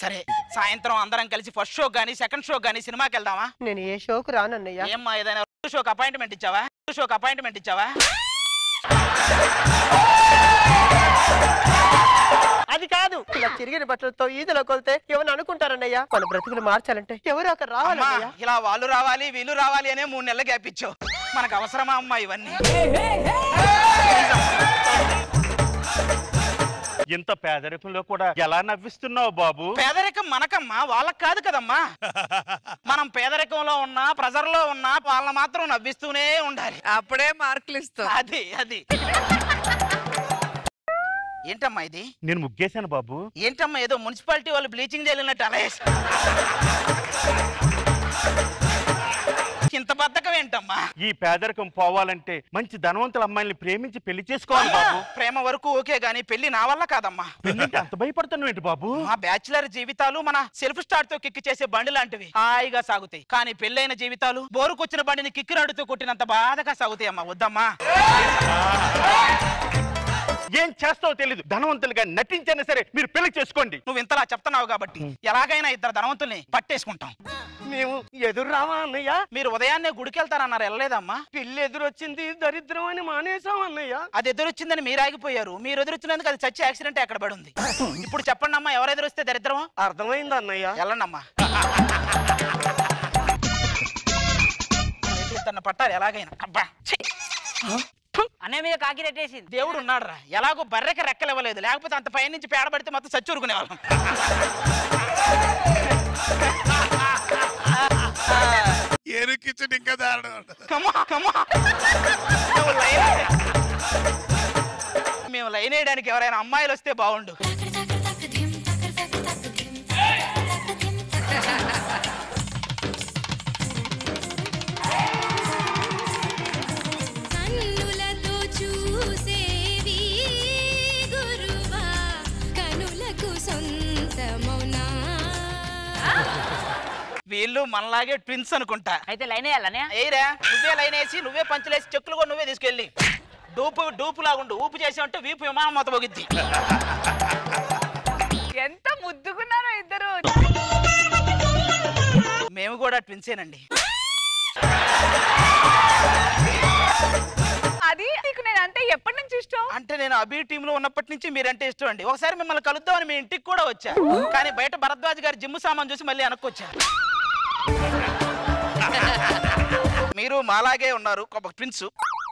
సరే సాయంత్రం అందరం కలిసి ఫస్ట్ షో గానీ సెకండ్ షో గానీ సినిమాకి వెళ్దామా? నేను ఏ షోకు రానన్నయ్య. ఏమ్మా ఏదైనా షోకి అపాయింట్మెంట్ ఇచ్చావా? షోకి అపాయింట్మెంట్ ఇచ్చావా? అది కాదు, ఇలా తిరిగిన బట్టలతో ఈదులో కొలితే ఎవరు అనుకుంటారన్నయ్య. మన బ్రతుకులు మార్చాలంటే ఎవరు అక్కడ రావాలన్నయ్య. ఇలా వాళ్ళు రావాలి వీళ్ళు రావాలి అనే 3 నెలలు గ్యాప్ ఇచ్చావు. మనకు అవసరమా అమ్మా ఇవన్నీ? ఇంత పేదరికంలో కూడా ఎలా నవ్విస్తున్నావు బాబు? పేదరికం మనకమ్మా, వాళ్ళకి కాదు కదమ్మా. మనం పేదరికంలో ఉన్నా ప్రెజర్లో ఉన్నా వాళ్ళని మాత్రం నవ్విస్తూనే ఉండాలి. అప్పుడే మార్కులు ఇస్తాం. అది అది ఏంటమ్మా ఇది? నేను ముగ్గేశాను బాబు. ఏంటమ్మా ఏదో మున్సిపాలిటీ వాళ్ళు బ్లీచింగ్ చేయలేనట్టు అలా ఇంత బద్ధకం ఏంటమ్మా? ఈ పేదరికం పోవాలంటే మంచి ధనవంతుల అమ్మాయిని ప్రేమించి పెళ్లి చేసుకోవాలి బాబు. ప్రేమ వరకు ఓకే గానీ పెళ్లి నా వల్ల కాదమ్మా. పెళ్లింటే అంత భయపడుతున్నావు ఏంటి బాబు? మా బ్యాచులర్ జీవితాలు మన సెల్ఫ్ స్టార్ట్ తో కిక్కి చేసే బండి లాంటివి, హాయిగా సాగుతాయి. కానీ పెళ్ళైన జీవితాలు బోరుకొచ్చిన బండిని కిక్కి నడుతూ కొట్టినంత బాధగా సాగుతాయి అమ్మా. వద్దమ్మా. ఏం చేస్తావో తెలీదు. ధనవంతులుగా నటించైనా సరే మీరు పెళ్లి చేసుకోండి. నువ్వు ఇంతలా చెప్తున్నావు కాబట్టి ఎలాగైనా 2 ధనవంతుల్ని పట్టేసుకుంటాం. మేము ఎదురు రావా అన్నయ్య? మీరు ఉదయాన్నే గుడికి వెళ్తారన్నారు, వెళ్ళలేదమ్మా? పిల్లి ఎదురొచ్చింది, దరిద్రం అని మానేసాం అన్నయ్య. అది ఎదురొచ్చిందని మీరు ఆగిపోయారు. మీరు ఎదురొచ్చినందుకు అది చచ్చి యాక్సిడెంట్ ఎక్కడ పడి ఉంది. ఇప్పుడు చెప్పండి అమ్మా, ఎవరు ఎదురొస్తే దరిద్రం? అర్థమైంది అన్నయ్య. వెళ్ళండి అమ్మా. పట్టాలి ఎలాగైనా. అబ్బా అన్నయ్య మీద కాకి రెట్టేసింది. దేవుడు ఉన్నాడు రా. ఎలాగో బర్రెకి రెక్కలు ఇవ్వలేదు, లేకపోతే అంత పై నుంచి పేడ పడితే మొత్తం చచ్చూరుకునే వాళ్ళం. ఇంకా దారుణం. మేము లైన్ వేయడానికి ఎవరైనా అమ్మాయిలు వస్తే బాగుండు. వీళ్ళు మనలాగే ట్విన్స్ అనుకుంటా. అయితే లైన్ వేయాలనే? ఏరా నువ్వే లైన్ వేసి నువ్వే పంచులేసి చెక్కులు కూడా నువ్వే తీసుకెళ్ళి డూపు లాగుండు. ఊపు చేసామంటే వీపు విమానం మొత్తం పోగిద్ది. ఎంత ముద్దుకున్నారో ఇద్దరు. మేము కూడా ట్విన్సేనండి. అది నీకు నేను అంటే ఎప్పటి నుంచి ఇష్టం? అంటే నేను అభి టీమ్ లో ఉన్నప్పటి నుంచి మీరంటే ఇష్టం అండి. ఒకసారి మిమ్మల్ని కలుద్దామని మీ ఇంటికి కూడా వచ్చా, కానీ బయట భరద్వాజ్ గారి జిమ్ సామాన్ చూసి మళ్ళీ వెనక్కొచ్చా. మీరు మాలాగే ఉన్నారు, ట్విన్స్.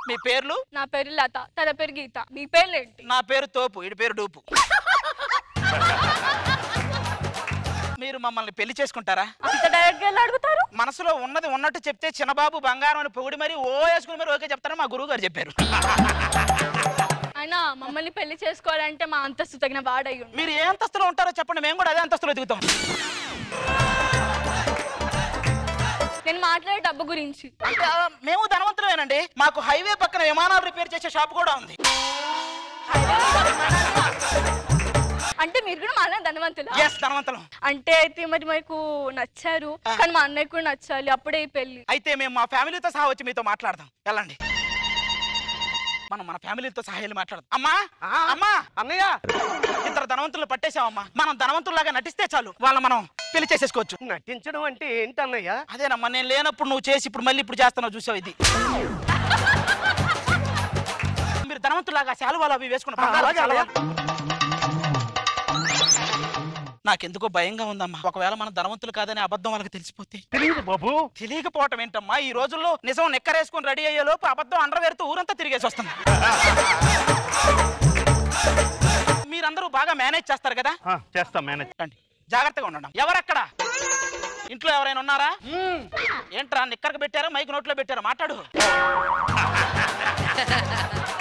మీ పేర్లు? నా పేరు లత, తన పేరు గీత. మీ పేర్లు ఏంటి? నా పేరు తోపు, ఇడి పేరు డూపు. మీరు మమ్మల్ని పెళ్లి చేసుకుంటారా? అడుగుతారు. మనసులో ఉన్నది ఉన్నట్టు చెప్తే చిన్నబాబు బంగారం అని పొగిడి మరి ఓ వేసుకుని మరి ఓకే చెప్తారని మా గురువు గారు చెప్పారు. అయినా మమ్మల్ని పెళ్లి చేసుకోవాలంటే మా అంతస్తు తగిన వాడయ్యి. మీరు ఏ అంతస్తులో ఉంటారో చెప్పండి, మేము కూడా అదే అంతస్తులో దిగుతాం. నేను మాట్లాడే డబ్బు గురించి. అంటే మేము ధనవంతులేనండి. మాకు హైవే పక్కన విమానాలు రిపేర్ చేసే షాప్ కూడా ఉంది. అంటే మీరు కూడా మాలా ధనవంతులు? ధనవంతులం. అంటే అయితే మరి మాకు నచ్చారు, కానీ మా అన్నయ్య కూడా నచ్చాలి, అప్పుడే పెళ్లి. అయితే మేము మా ఫ్యామిలీతో సహా వచ్చి మీతో మాట్లాడదాం. వెళ్ళండి. మనం మన ఫ్యామిలీతో సహా వెళ్ళి మాట్లాడదాం. అమ్మా అమ్మా అన్నయ్య, 2 ధనవంతులు పట్టేశామమ్మా. మనం ధనవంతుల్లాగా నటిస్తే చాలు, వాళ్ళ మనం పెళ్లి చేసేసుకోవచ్చు. నటించడం అంటే ఏంటన్నయ్య? అదేనమ్మా, నేను లేనప్పుడు నువ్వు చేసి ఇప్పుడు మళ్ళీ ఇప్పుడు చేస్తున్నావు చూసావు. ఇది మీరు ధనవంతులాగా శాలువాలు అవి వేసుకున్న నాకెందుకో భయంగా ఉందమ్మా. ఒకవేళ మన ధనవంతులు కాదని అబద్ధం వాళ్ళకి తెలిసిపోతే? తెలియదు బాబు. తెలియకపోవటం ఏంటమ్మా? ఈ రోజుల్లో నిజం నెక్కరేసుకుని రెడీ అయ్యే లోపు అబద్ధం అండర్వేర్తో ఊరంతా తిరిగేసి వస్తుంది. మీరందరూ బాగా మేనేజ్ చేస్తారు కదా? చేస్తాం మేనేజ్. జాగ్రత్తగా ఉండండి. ఎవరక్కడ? ఇంట్లో ఎవరైనా ఉన్నారా? ఏంట్రా నిక్కరకు పెట్టారా, మైక్ నోట్లో పెట్టారా? మాట్లాడు.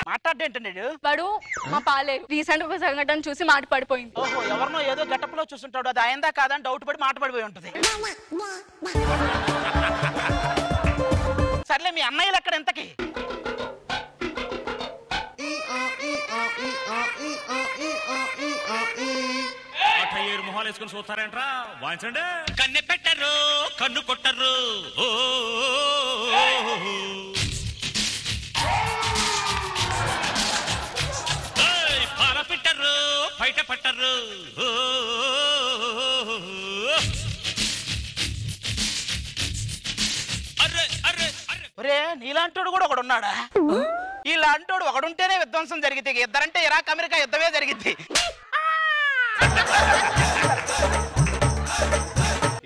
మాట్లాడేంటండి వాడు మా పాలేరు. రీసెంట్ ఒక సంఘటన చూసి మాట పడిపోయింది. ఓహో, ఎవరినో ఏదో గెటప్లో చూస్తుంటాడు, అది అయిందా కాదని డౌట్ పడి మాట పడిపోయి ఉంటుంది. సర్లే, మీ అన్నయ్యలు ఎక్కడ ఎంతకి? మొహాలు వేసుకుని చూస్తారేంట్రా? వాయించండి. కన్నె పెట్టరు, కన్ను కొట్టరు. పాల పెట్టరు, బయట పట్టరు. ఒరే నీలాంటోడు కూడా ఒకడు ఉన్నాడా? ఇలాంటోడు ఒకడుంటేనే విధ్వంసం జరిగితే ఇద్దరంటే ఇరాక్ అమెరికా యుద్ధమే జరిగింది.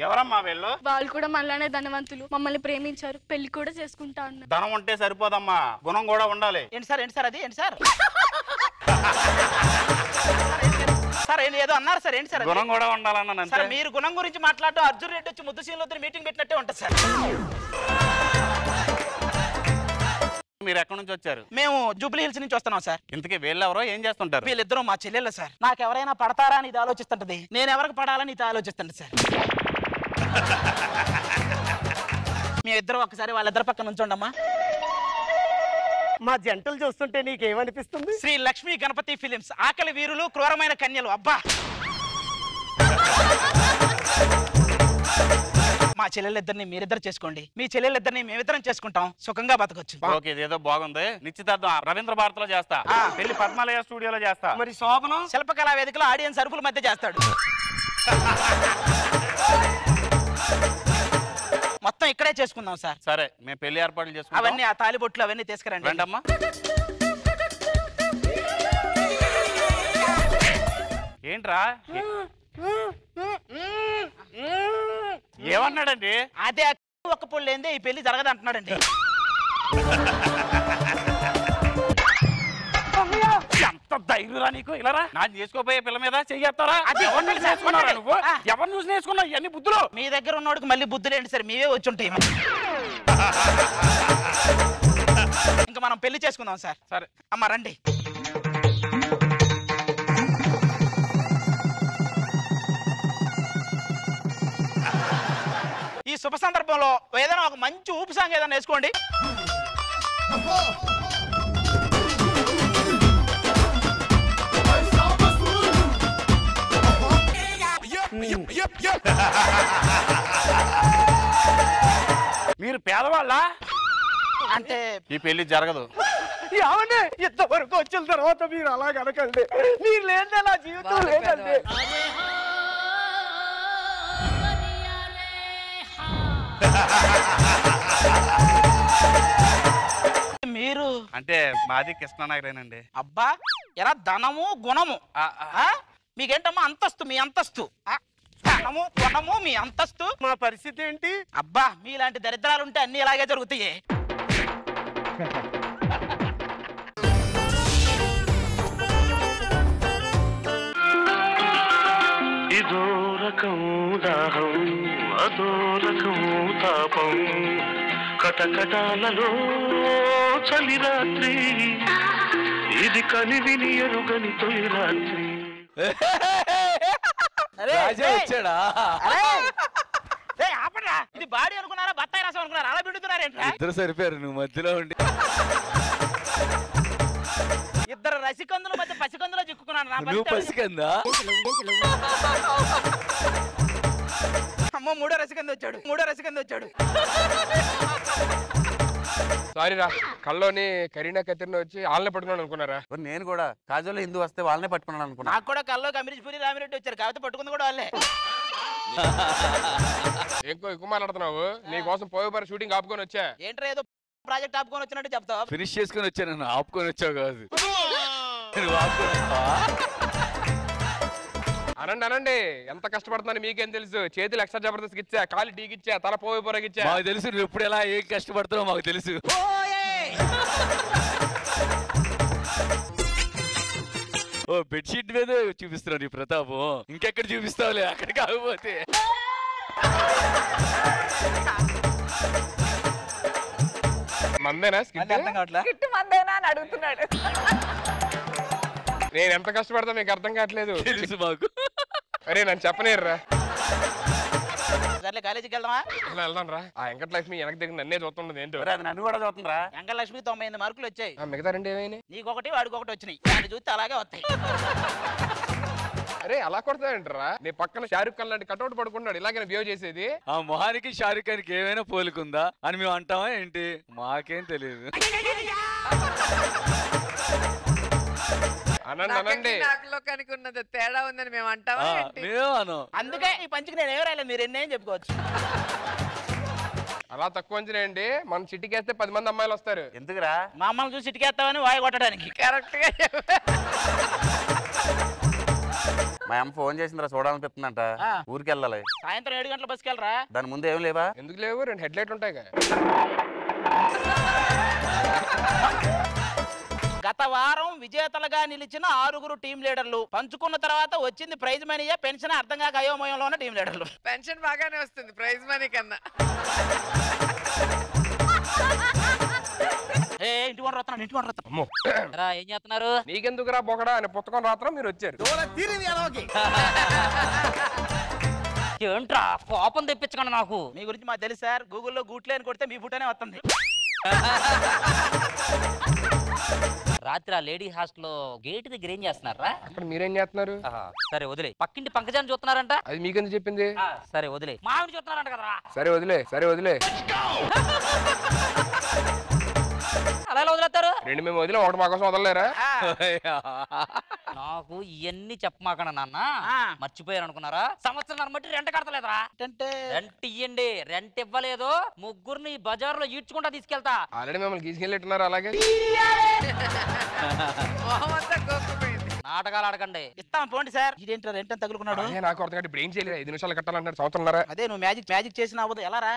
ఎవరమ్మా వీళ్ళు? వాళ్ళు కూడా మళ్ళానే ధనవంతులు, మమ్మల్ని ప్రేమించారు, పెళ్లి కూడా చేసుకుంటా అన్నారు. ధనం ఉంటే సరిపోదమ్మా, గుణం కూడా ఉండాలి. ఏంటి సార్ అది ఏంటి సార్? సార్ ఏదో అన్నారు సార్, ఏంటి సార్? గుణం కూడా ఉండాలన్నా సార్. మీరు గుణం గురించి మాట్లాడటం అర్జున్ రెడ్డి వచ్చి ముద్దు సీన్లో మీటింగ్ పెట్టినట్టే ఉంటుంది సార్. మీరు ఎక్కడి నుంచి వచ్చారు? మేము జూబ్లీ హిల్స్ నుంచి వస్తున్నాం సార్. ఇంతకీ వీళ్ళెవరో ఏం చేస్తుంటారు? వీళ్ళిద్దరూ మా చెల్లెళ్ళు సార్. నాకు ఎవరైనా పడతారా అని ఇది ఆలోచిస్తుంటది, నేను ఎవరికి పడాలని ఇది ఆలోచిస్తుంటది సార్. మేమిద్దరు ఒకసారి వాళ్ళిద్దరు పక్కన ఉంచండమ్మా. మా జంటలు చూస్తుంటే నీకేమనిపిస్తుంది? శ్రీ లక్ష్మీ గణపతి ఫిలిమ్స్, ఆకలి వీరులు, క్రూరమైన కన్యలు. అబ్బా, మా చెల్లెళ్ళిద్దరిని మీరిద్దరు చేసుకోండి, మీ చెల్లెళ్ళిద్దరిని మేమిద్దరం చేసుకుంటాం, సుఖంగా బతకొచ్చు. ఓకే, ఇదేదో బాగుంది. నిశ్చితార్థం రవీంద్ర భారతిలో చేస్తా, పెళ్లి పద్మాలయ స్టూడియోలో చేస్తా. మరి శోభనం శిల్పకళా వేదికలో ఆడియన్స్ అరుపుల మధ్య చేస్తాడు. మొత్తం ఇక్కడే చేసుకుందాం సార్. సరే, మేము పెళ్లి ఏర్పాట్లు చేసుకుంటాం. అవన్నీ ఆ తాలిబొట్లు అవన్నీ తీసుకురండి. రండమ్మా. ఏంట్రా ఏమన్నాడండి? అదే ఒక్క పొళ్ళు ఏందే ఈ పెళ్లి జరగదు అంటున్నాడండి. ఎంత ధైర్యరా నీకు? ఇలా నాకు చేసుకోపోయే పిల్ల మీద చెయ్యేస్తారా? నువ్వు ఎవరిని చూసి నేర్చుకున్నావు ఇవన్నీ బుద్ధులు? మీ దగ్గర ఉన్నోడికి మళ్ళీ బుద్ధులు ఏంటి సార్? మీవే వచ్చి ఉంటాయి. ఇంకా మనం పెళ్లి చేసుకుందాం సార్. సరే అమ్మ రండి. ఈ శుభ సందర్భంలో ఏదైనా ఒక మంచి ఊపు సాంగ్ ఏదైనా వేసుకోండి. మీరు పేదవాళ్ళ అంటే ఈ పెళ్లి జరగదు. ఏమండి, ఇంతవరకు వచ్చిన తర్వాత మీరు అలా కనకండి. మీరు లేదే నా జీవితం లేదండి. మీరు అంటే మాది కృష్ణానగరేనండి. అబ్బా, ఎలా ధనము గుణము మీకేంటమ్మా? అంతస్తు, మీ అంతస్తు. ధనము గుణము మీ అంతస్తు. మా పరిస్థితి ఏంటి? అబ్బా, మీలాంటి దరిద్రాలు ఉంటే అన్ని ఇలాగే జరుగుతాయి. ఇదో రకం దాహం, అదో రకం తాపం, కటకటాలలో చలి రాత్రి, ఇది కనివిని ఎరుగని తొలి రాత్రి. వచ్చాడా? ఇది బాడీ అనుకున్నారా, బత్తాయి రసం అనుకున్నారా? అలా బిడుతున్నారేంట్రా? ఇద్దరు సరిపోయారు, నువ్వు మధ్యలో ఉండి. ఇద్దరు రసికందుల మధ్య పసికందులో చిక్కుకున్నాను. నువ్వు పసికందా? అమ్మో, మూడో రసికంది వచ్చాడు. సారీ రా, కల్లోని కరీనా కత్తిరిని వచ్చి వాళ్ళని పట్టుకున్నాను అనుకున్నారా? నేను కూడా కాజోలో హిందూ వస్తే వాళ్ళనే పట్టుకున్నాను అనుకున్నా. నాకు కూడా కల్లో అమరీష్ పురి రామిరెడ్డి వచ్చారు, కాకపోతే పట్టుకుంది కూడా వాళ్ళే. ఎక్కువ మాట్లాడుతున్నావు. నీ కోసం పోయేపారు షూటింగ్ ఆపుకొని వచ్చా. ఏంట్రా ఏదో ప్రాజెక్ట్ ఆపుకొని వచ్చినట్టు చెప్తావా? ఫినిష్ చేసుకుని వచ్చాను, నన్ను ఆపుకొని వచ్చావు కాదు. అనండి, ఎంత కష్టపడుతున్నాను మీకేం తెలుసు? చేతులు ఎక్స్ట్రా జబర్దస్త్ ఇచ్చా, కాలు టీకిచ్చా, తల పోయి పొరగిచ్చా. మాకు తెలుసు నువ్వు ఎప్పుడు ఎలా ఏం కష్టపడుతున్నావు మాకు తెలుసు. ఓ బెడ్షీట్ మీద చూపిస్తున్నావు నీ ప్రతాపం, ఇంకెక్కడ చూపిస్తావులే, అక్కడ కాకపోతే. మందేనా కిట్టు మందేనా అని అడుగుతున్నాడు. నేను ఎంత కష్టపడతా మీకు అర్థం కావట్లేదు. తెలుసు మాకు. అరే నన్ను చెప్పనేర్రా. కాలేజీకి వెళ్దామా? వెళ్దాం రా. ఆ వెంకటలక్ష్మి వెనక దగ్గర నన్నే చూస్తుండదు ఏంటో. నన్ను కూడా చూస్తుందిరా. వెంకటలక్ష్మి 98 మార్కులు వచ్చాయి. మిగతా రెండు ఏమైనాయి? నీకొకటి వాడికి ఒకటి వచ్చినాయి. దాన్ని చూస్తే అలాగే వస్తాయి. అరే అలా కొడతాయంటరా? నీ పక్కన షారుఖ్ ఖాన్ లాంటి కటౌట్ పడుకున్నాడు, ఇలాగే బిహేవ్ చేసేది. ఆ మొహానికి షారుఖ్ ఖాన్కి ఏమైనా పోలికుందా అని మేము అంటామా ఏంటి? మాకేం తెలియదు. అనండి, ఉన్నది తేడా ఉందని మేము అంటామా? అందుకే ఈ పంచుకి నేను ఎవరైనా మీరు ఎన్నేం చెప్పుకోవచ్చు. అలా తక్కువ అంచనండి, మనం చిటికేస్తే 10 మంది అమ్మాయిలు వస్తారు. ఎందుకురా? మా అమ్మని చూసి ఇటుకేస్తామని వాయి కొట్టడానికి. కరెక్ట్ గా మా అమ్మ ఫోన్ చేసిందిరా, చూడాలనిపిస్తుందంట. ఊరికి వెళ్ళాలి. సాయంత్రం 7 గంటల బస్కి వెళ్ళరా? దాని ముందు ఏం లేవా? ఎందుకు లేవు? 2 హెడ్ లైట్లు ఉంటాయి. గత వారం విజేతలుగా నిలిచిన 6 టీం లీడర్లు పంచుకున్న తర్వాత వచ్చింది ప్రైజ్ మనీయా పెన్షన్ అర్థం కాక అయోమయంలో ఉన్న టీం లీడర్లు. పెన్షన్ బాగానే వస్తుంది ప్రైజ్ మనీ కన్నా. ఇంటి వాడు రాత్రం ఇంటి వాడు రాత్రం ఏం చేస్తున్నారు? నీకెందుకురా బొకడా అని పుస్తకం రాత్రం మీరు వచ్చారు. ఏంట్రా కోపం తెప్పించకండి నాకు. మీ గురించి మాకు తెలుసు సార్. గూగుల్లో గూట్లే అని కొడితే మీ ఫోటోనే వస్తుంది. రాత్రి ఆ లేడీ హాస్టల్లో గేట్ దగ్గర ఏం చేస్తున్నారా? అక్కడ మీరేం చేస్తున్నారు? సరే వదిలే. పక్కింటి పంకజాన్ని చూస్తున్నారంట. అది మీకెందుకు చెప్పింది? సరే వదిలే. మామిడి చూస్తున్నారంట కదరా. సరే వదిలే. అలా ఎలా వదిలేస్తారు? 2 మేము వదిలే, 1 మా కోసం వదలలేరా? నాకు ఇవన్నీ చెప్పమాకండి నాన్న. మర్చిపోయారు అనుకున్నారా? సంవత్సరం బట్టి రెంట్ కడతలేదురా. రెంట్ ఇయ్యండి. రెంట్ ఇవ్వలేదు ముగ్గురిని బజార్లో ఈడ్చుకుంటా తీసుకెళ్తా. ఆల్రెడీ మిమ్మల్ని తీసుకెళ్ళిట్టున్నారు. అలాగే నాటకాలు ఆడకండి. ఇస్తాం పోండి సార్. ఇదేంటో రెంట్ తగులుకున్నాడు. నాకు అర్థం ఇప్పుడు ఏం చేయలేదు. 5 నిమిషాలు కట్టాలంటారు. సంవత్సరంన్నర. అదే నువ్వు మ్యాజిక్ చేసిన అవ్వదు. ఎలా రా?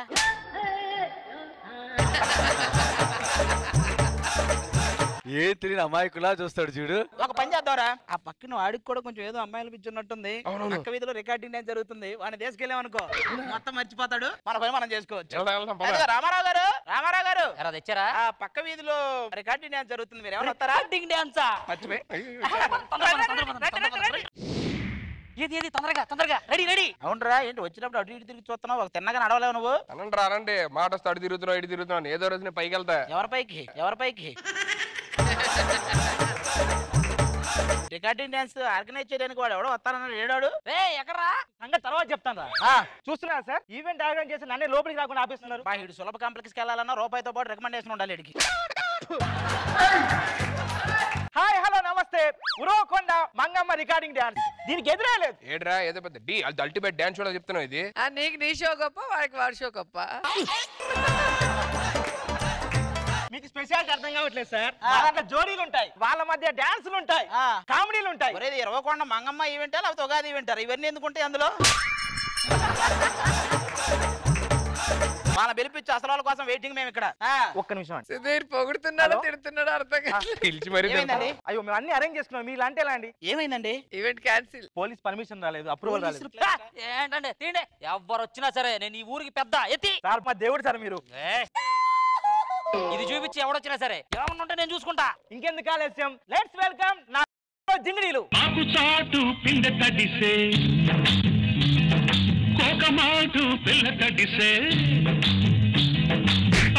ఏ తెలియని అమాయకులా చూస్తాడు చూడు. ఒక పని చేద్దాంరా, ఆ పక్కన వాడికి కూడా కొంచెం ఏదో అమ్మాయిలు పిచ్చున్నట్టుంది. పక్క వీధిలో రికార్డింగ్ డాన్స్ జరుగుతుంది. వాడిని తీసుకెళ్ళామనుకో మొత్తం మర్చిపోతాడు. మన పని మనం చేసుకోవచ్చు. రామారావు గారు ఎలా తెచ్చారా? ఆ పక్క వీధిలో రికార్డింగ్ డాన్స్ జరుగుతుంది. మీరు ఎవరు వస్తారా? రికార్డింగ్ డాన్సా? మర్చిపోయి ఏది తొందరగా రెడీ. అవునరా, ఏంటి వచ్చినప్పుడు అటు ఇటు తిరిగి చూస్తున్నావు? ఒక తిన్నగా నడవలేవు నువ్వు. అనండి మాట వస్తే అటు తిరుగుతున్నావు ఏదో రోజు నేను పైకి వెళ్తా. ఎవరి పైకి? రికార్డింగ్ డాన్స్ ఆర్గనైజ్ చేయడానికి వాడు ఎవడో వస్తానన్నాడు. ఏడాడు ఎక్కడా సంగతి తర్వాత చెప్తాను. చూస్తున్నా సార్, ఈవెంట్ ఆర్గనైజ్ చేసి నన్నే లోపలికి రాకుండా ఆపిస్తున్నారు. ఇటు సులభ కాంప్లెక్స్కి వెళ్ళాలన్నా రూపాయితో పాటు రికమెండేషన్ ఉండాలి ఇడికి. హాయ్ హలో నమస్తే. Uravakonda Mangamma recording dance. దీనికి ఎదురే లేదు. ఏడ్రా ఏదో పెద్ద డి అల్టిమేట్ డాన్స్ షో చెప్తున్నావు. ఇది నీకు నీ షో గొప్ప, వాడికి వాడి షో గొప్ప. మీకు స్పెషాలిటీ అర్థం కావట్లేదు సార్. వాళ్ళ జోడీలు ఉంటాయి, వాళ్ళ మధ్య డాన్సులు ఉంటాయి, కామెడీలు ఉంటాయి. ఒరేది ఇరవకొండ మంగమ్మ ఈవెంటా లేకపోతే ఉగాది ఈవెంటారు? ఇవన్నీ ఎందుకుంటాయి అందులో? మన పిలిపించి అసలు కోసం వెయిటింగ్ మేము ఇక్కడ. ఒక్క నిమిషం అండి. సుధీర్ పొగుడుతున్నాడో తిడుతున్నాడో అర్థం కాదు. అయ్యో మేము అన్ని అరేంజ్ చేసుకున్నాం. మీరు అంటే ఎలా అండి? ఏమైందండి? Event cancel. పోలీస్ పర్మిషన్ రాలేదు, అప్రూవల్ రాలేదు. ఏంటండి తీండి. ఎవరు వచ్చినా సరే నేను ఈ ఊరికి పెద్ద ఎత్తి. సార్ మా దేవుడు సార్ మీరు. ఇది చూపించి ఎవడొచ్చినా సరే ఏమన్నా ఉంటే నేను చూసుకుంటా. ఇంకెందుకు ఆలస్యం, లెట్స్ వెల్కమ్ నా జింగిడీలు. ఆకు చాటు పిండ తడిసే కోకమాటు పిల్ల తడిసే,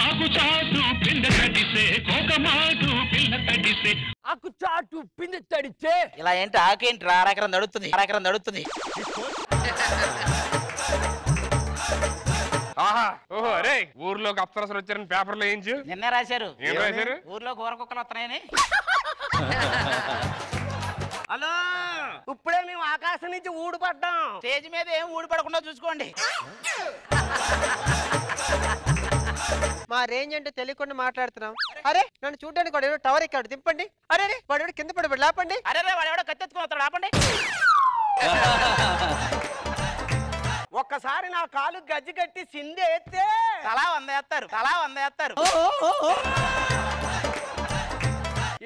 ఆకు చాటు పిండ తడిసే కోకమాటు పిల్ల తడిసే, ఆకు చాటు పిండ తడిసే. ఇలా ఏంటి ఆకేంటి అరెకరం నడుస్తుంది. ఓహో అరే ఊర్లోకి అప్సరసలు వచ్చారని పేపర్లో వేయించు. నిన్నే రాశారు. ఏం రాశారు? ఊర్లో కూర కుక్కలు వస్తున్నాయని. హలో, ఇప్పుడే మేము ఆకాశం నుంచి ఊడిపడ్డాం. స్టేజ్ మీద ఏం ఊడిపడకుండా చూసుకోండి. మా రేంజ్ అంటే తెలియకుండా మాట్లాడుతున్నాం. అరే నన్ను చూడడానికి వాడు టవర్ ఎక్కాడు, దింపండి. అరే వాడు కింద పడి లేపండి. అరే వాడు కత్తెత్తుకుని వస్తాడు, ఆపండి. ఒక్కసారి నా కాలు గజ్జి కట్టి సిందేస్తే తలా 100 వేస్తారు.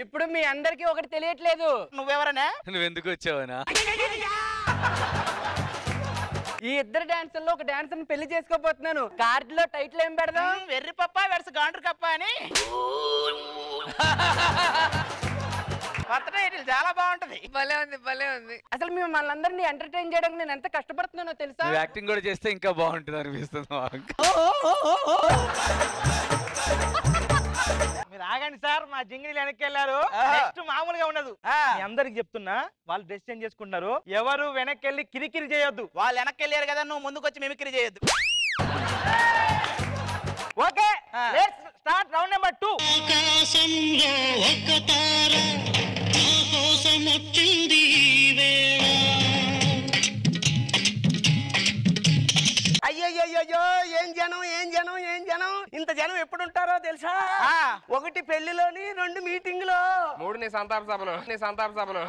ఇప్పుడు మీ అందరికి ఒకటి తెలియట్లేదు. నువ్వెవరనే? నువ్వెందుకు వచ్చావనా? ఈ ఇద్దరు డాన్సర్లో ఒక డాన్సర్ పెళ్లి చేసుకోబోతున్నాను. కార్డులో టైటిల్ ఏం పెడదాం? వెర్రి పప్ప వెర్స్ గాండ్రు కప్ప అని. కొత్త టైటిల్ చాలా బాగుంటది. భలే ఉంది. అసలు మేము వాళ్ళందరినీ ఎంటర్టైన్ చేయడానికి నేను ఎంత కష్టపడుతున్నానో తెలుసా? నువ్వు యాక్టింగ్ కూడా చేస్తే ఇంకా బాగుంటుంది అనిపిస్తుంది. మీరు ఆగండి సార్, మా జింగిడీలు వెనక్కి వెళ్ళారు. నెక్స్ట్ మామూలుగా ఉండదు. మీ అందరికి చెప్తున్నా, వాళ్ళు డ్రెస్ చేంజ్ చేసుకుంటున్నారు. ఎవరు వెనక్కి వెళ్ళి కిరికిరి చేయొద్దు. వాళ్ళు వెనక్కి వెళ్ళారు కదా, నువ్వు ముందుకు వచ్చి మిమిక్రీ చేయొద్దు. Okay, let's start round number 2. ఆకాశంలో ఒక తార నా కోసం వచ్చింది వేళ. అయ్యయ్యో ఏం జనం జనం ఎప్పుడు ఉంటారో తెలుసా? ఒకటి పెళ్లిలోని, 2 మీటింగ్ లో, 3 నీ సంతాప సభలో.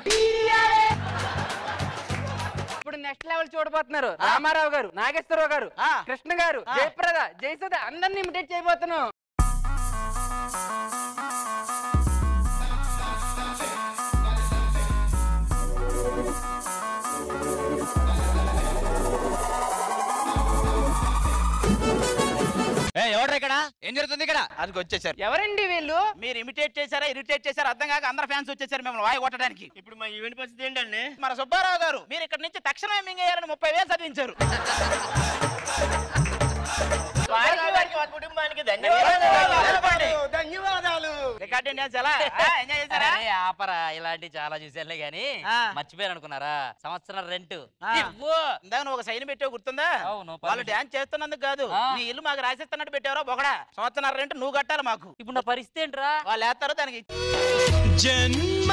ఇప్పుడు నెక్స్ట్ లెవెల్ చూడబోతున్నారు. రామారావు గారు, నాగేశ్వరరావు గారు, కృష్ణ గారు, జయప్రద, జయసుధ అందరిని ఇమిటేట్ చేయబోతున్నాం. ఎవరు ఇక్కడ? ఏం జరుగుతుంది ఇక్కడ? అది వచ్చేసారు. ఎవరండి వీళ్ళు? మీరు ఇమిటేట్ చేశారా, ఇరిటేట్ చేశారా అర్థం కాక అందరు ఫ్యాన్స్ వచ్చేసారు మిమ్మల్ని వాయి కొట్టడానికి. ఇప్పుడు మా ఈవెంట్ పరిస్థితి ఏంటండి? మన సుబ్బారావు గారు మీరు ఇక్కడ నుంచి తక్షణమే మింగేయాలని 30,000 చదివించారు. కుటుంబానికి ధన్యవాదాలు. రికార్డింగ్ డాన్స్ ఎలా ఎంజాయ్ చేశారా? ఆపరా, ఇలాంటి చాలా చూసారులే గానీ మర్చిపోయారు అనుకున్నారా? సంవత్సరం రెంట్ ఇందాక నువ్వు ఒక సైన్ పెట్టావు గుర్తుందా? వాళ్ళు డాన్స్ చేస్తున్నందుకు కాదు, నీ ఇల్లు మాకు రాసిస్తున్నట్టు పెట్టావరా బొగడా. సంవత్సరం రెంట్ నువ్వు కట్టాలి మాకు. ఇప్పుడు నా పరిస్థితి ఏంట్రా? వాళ్ళు వేస్తారు దానికి. జన్మ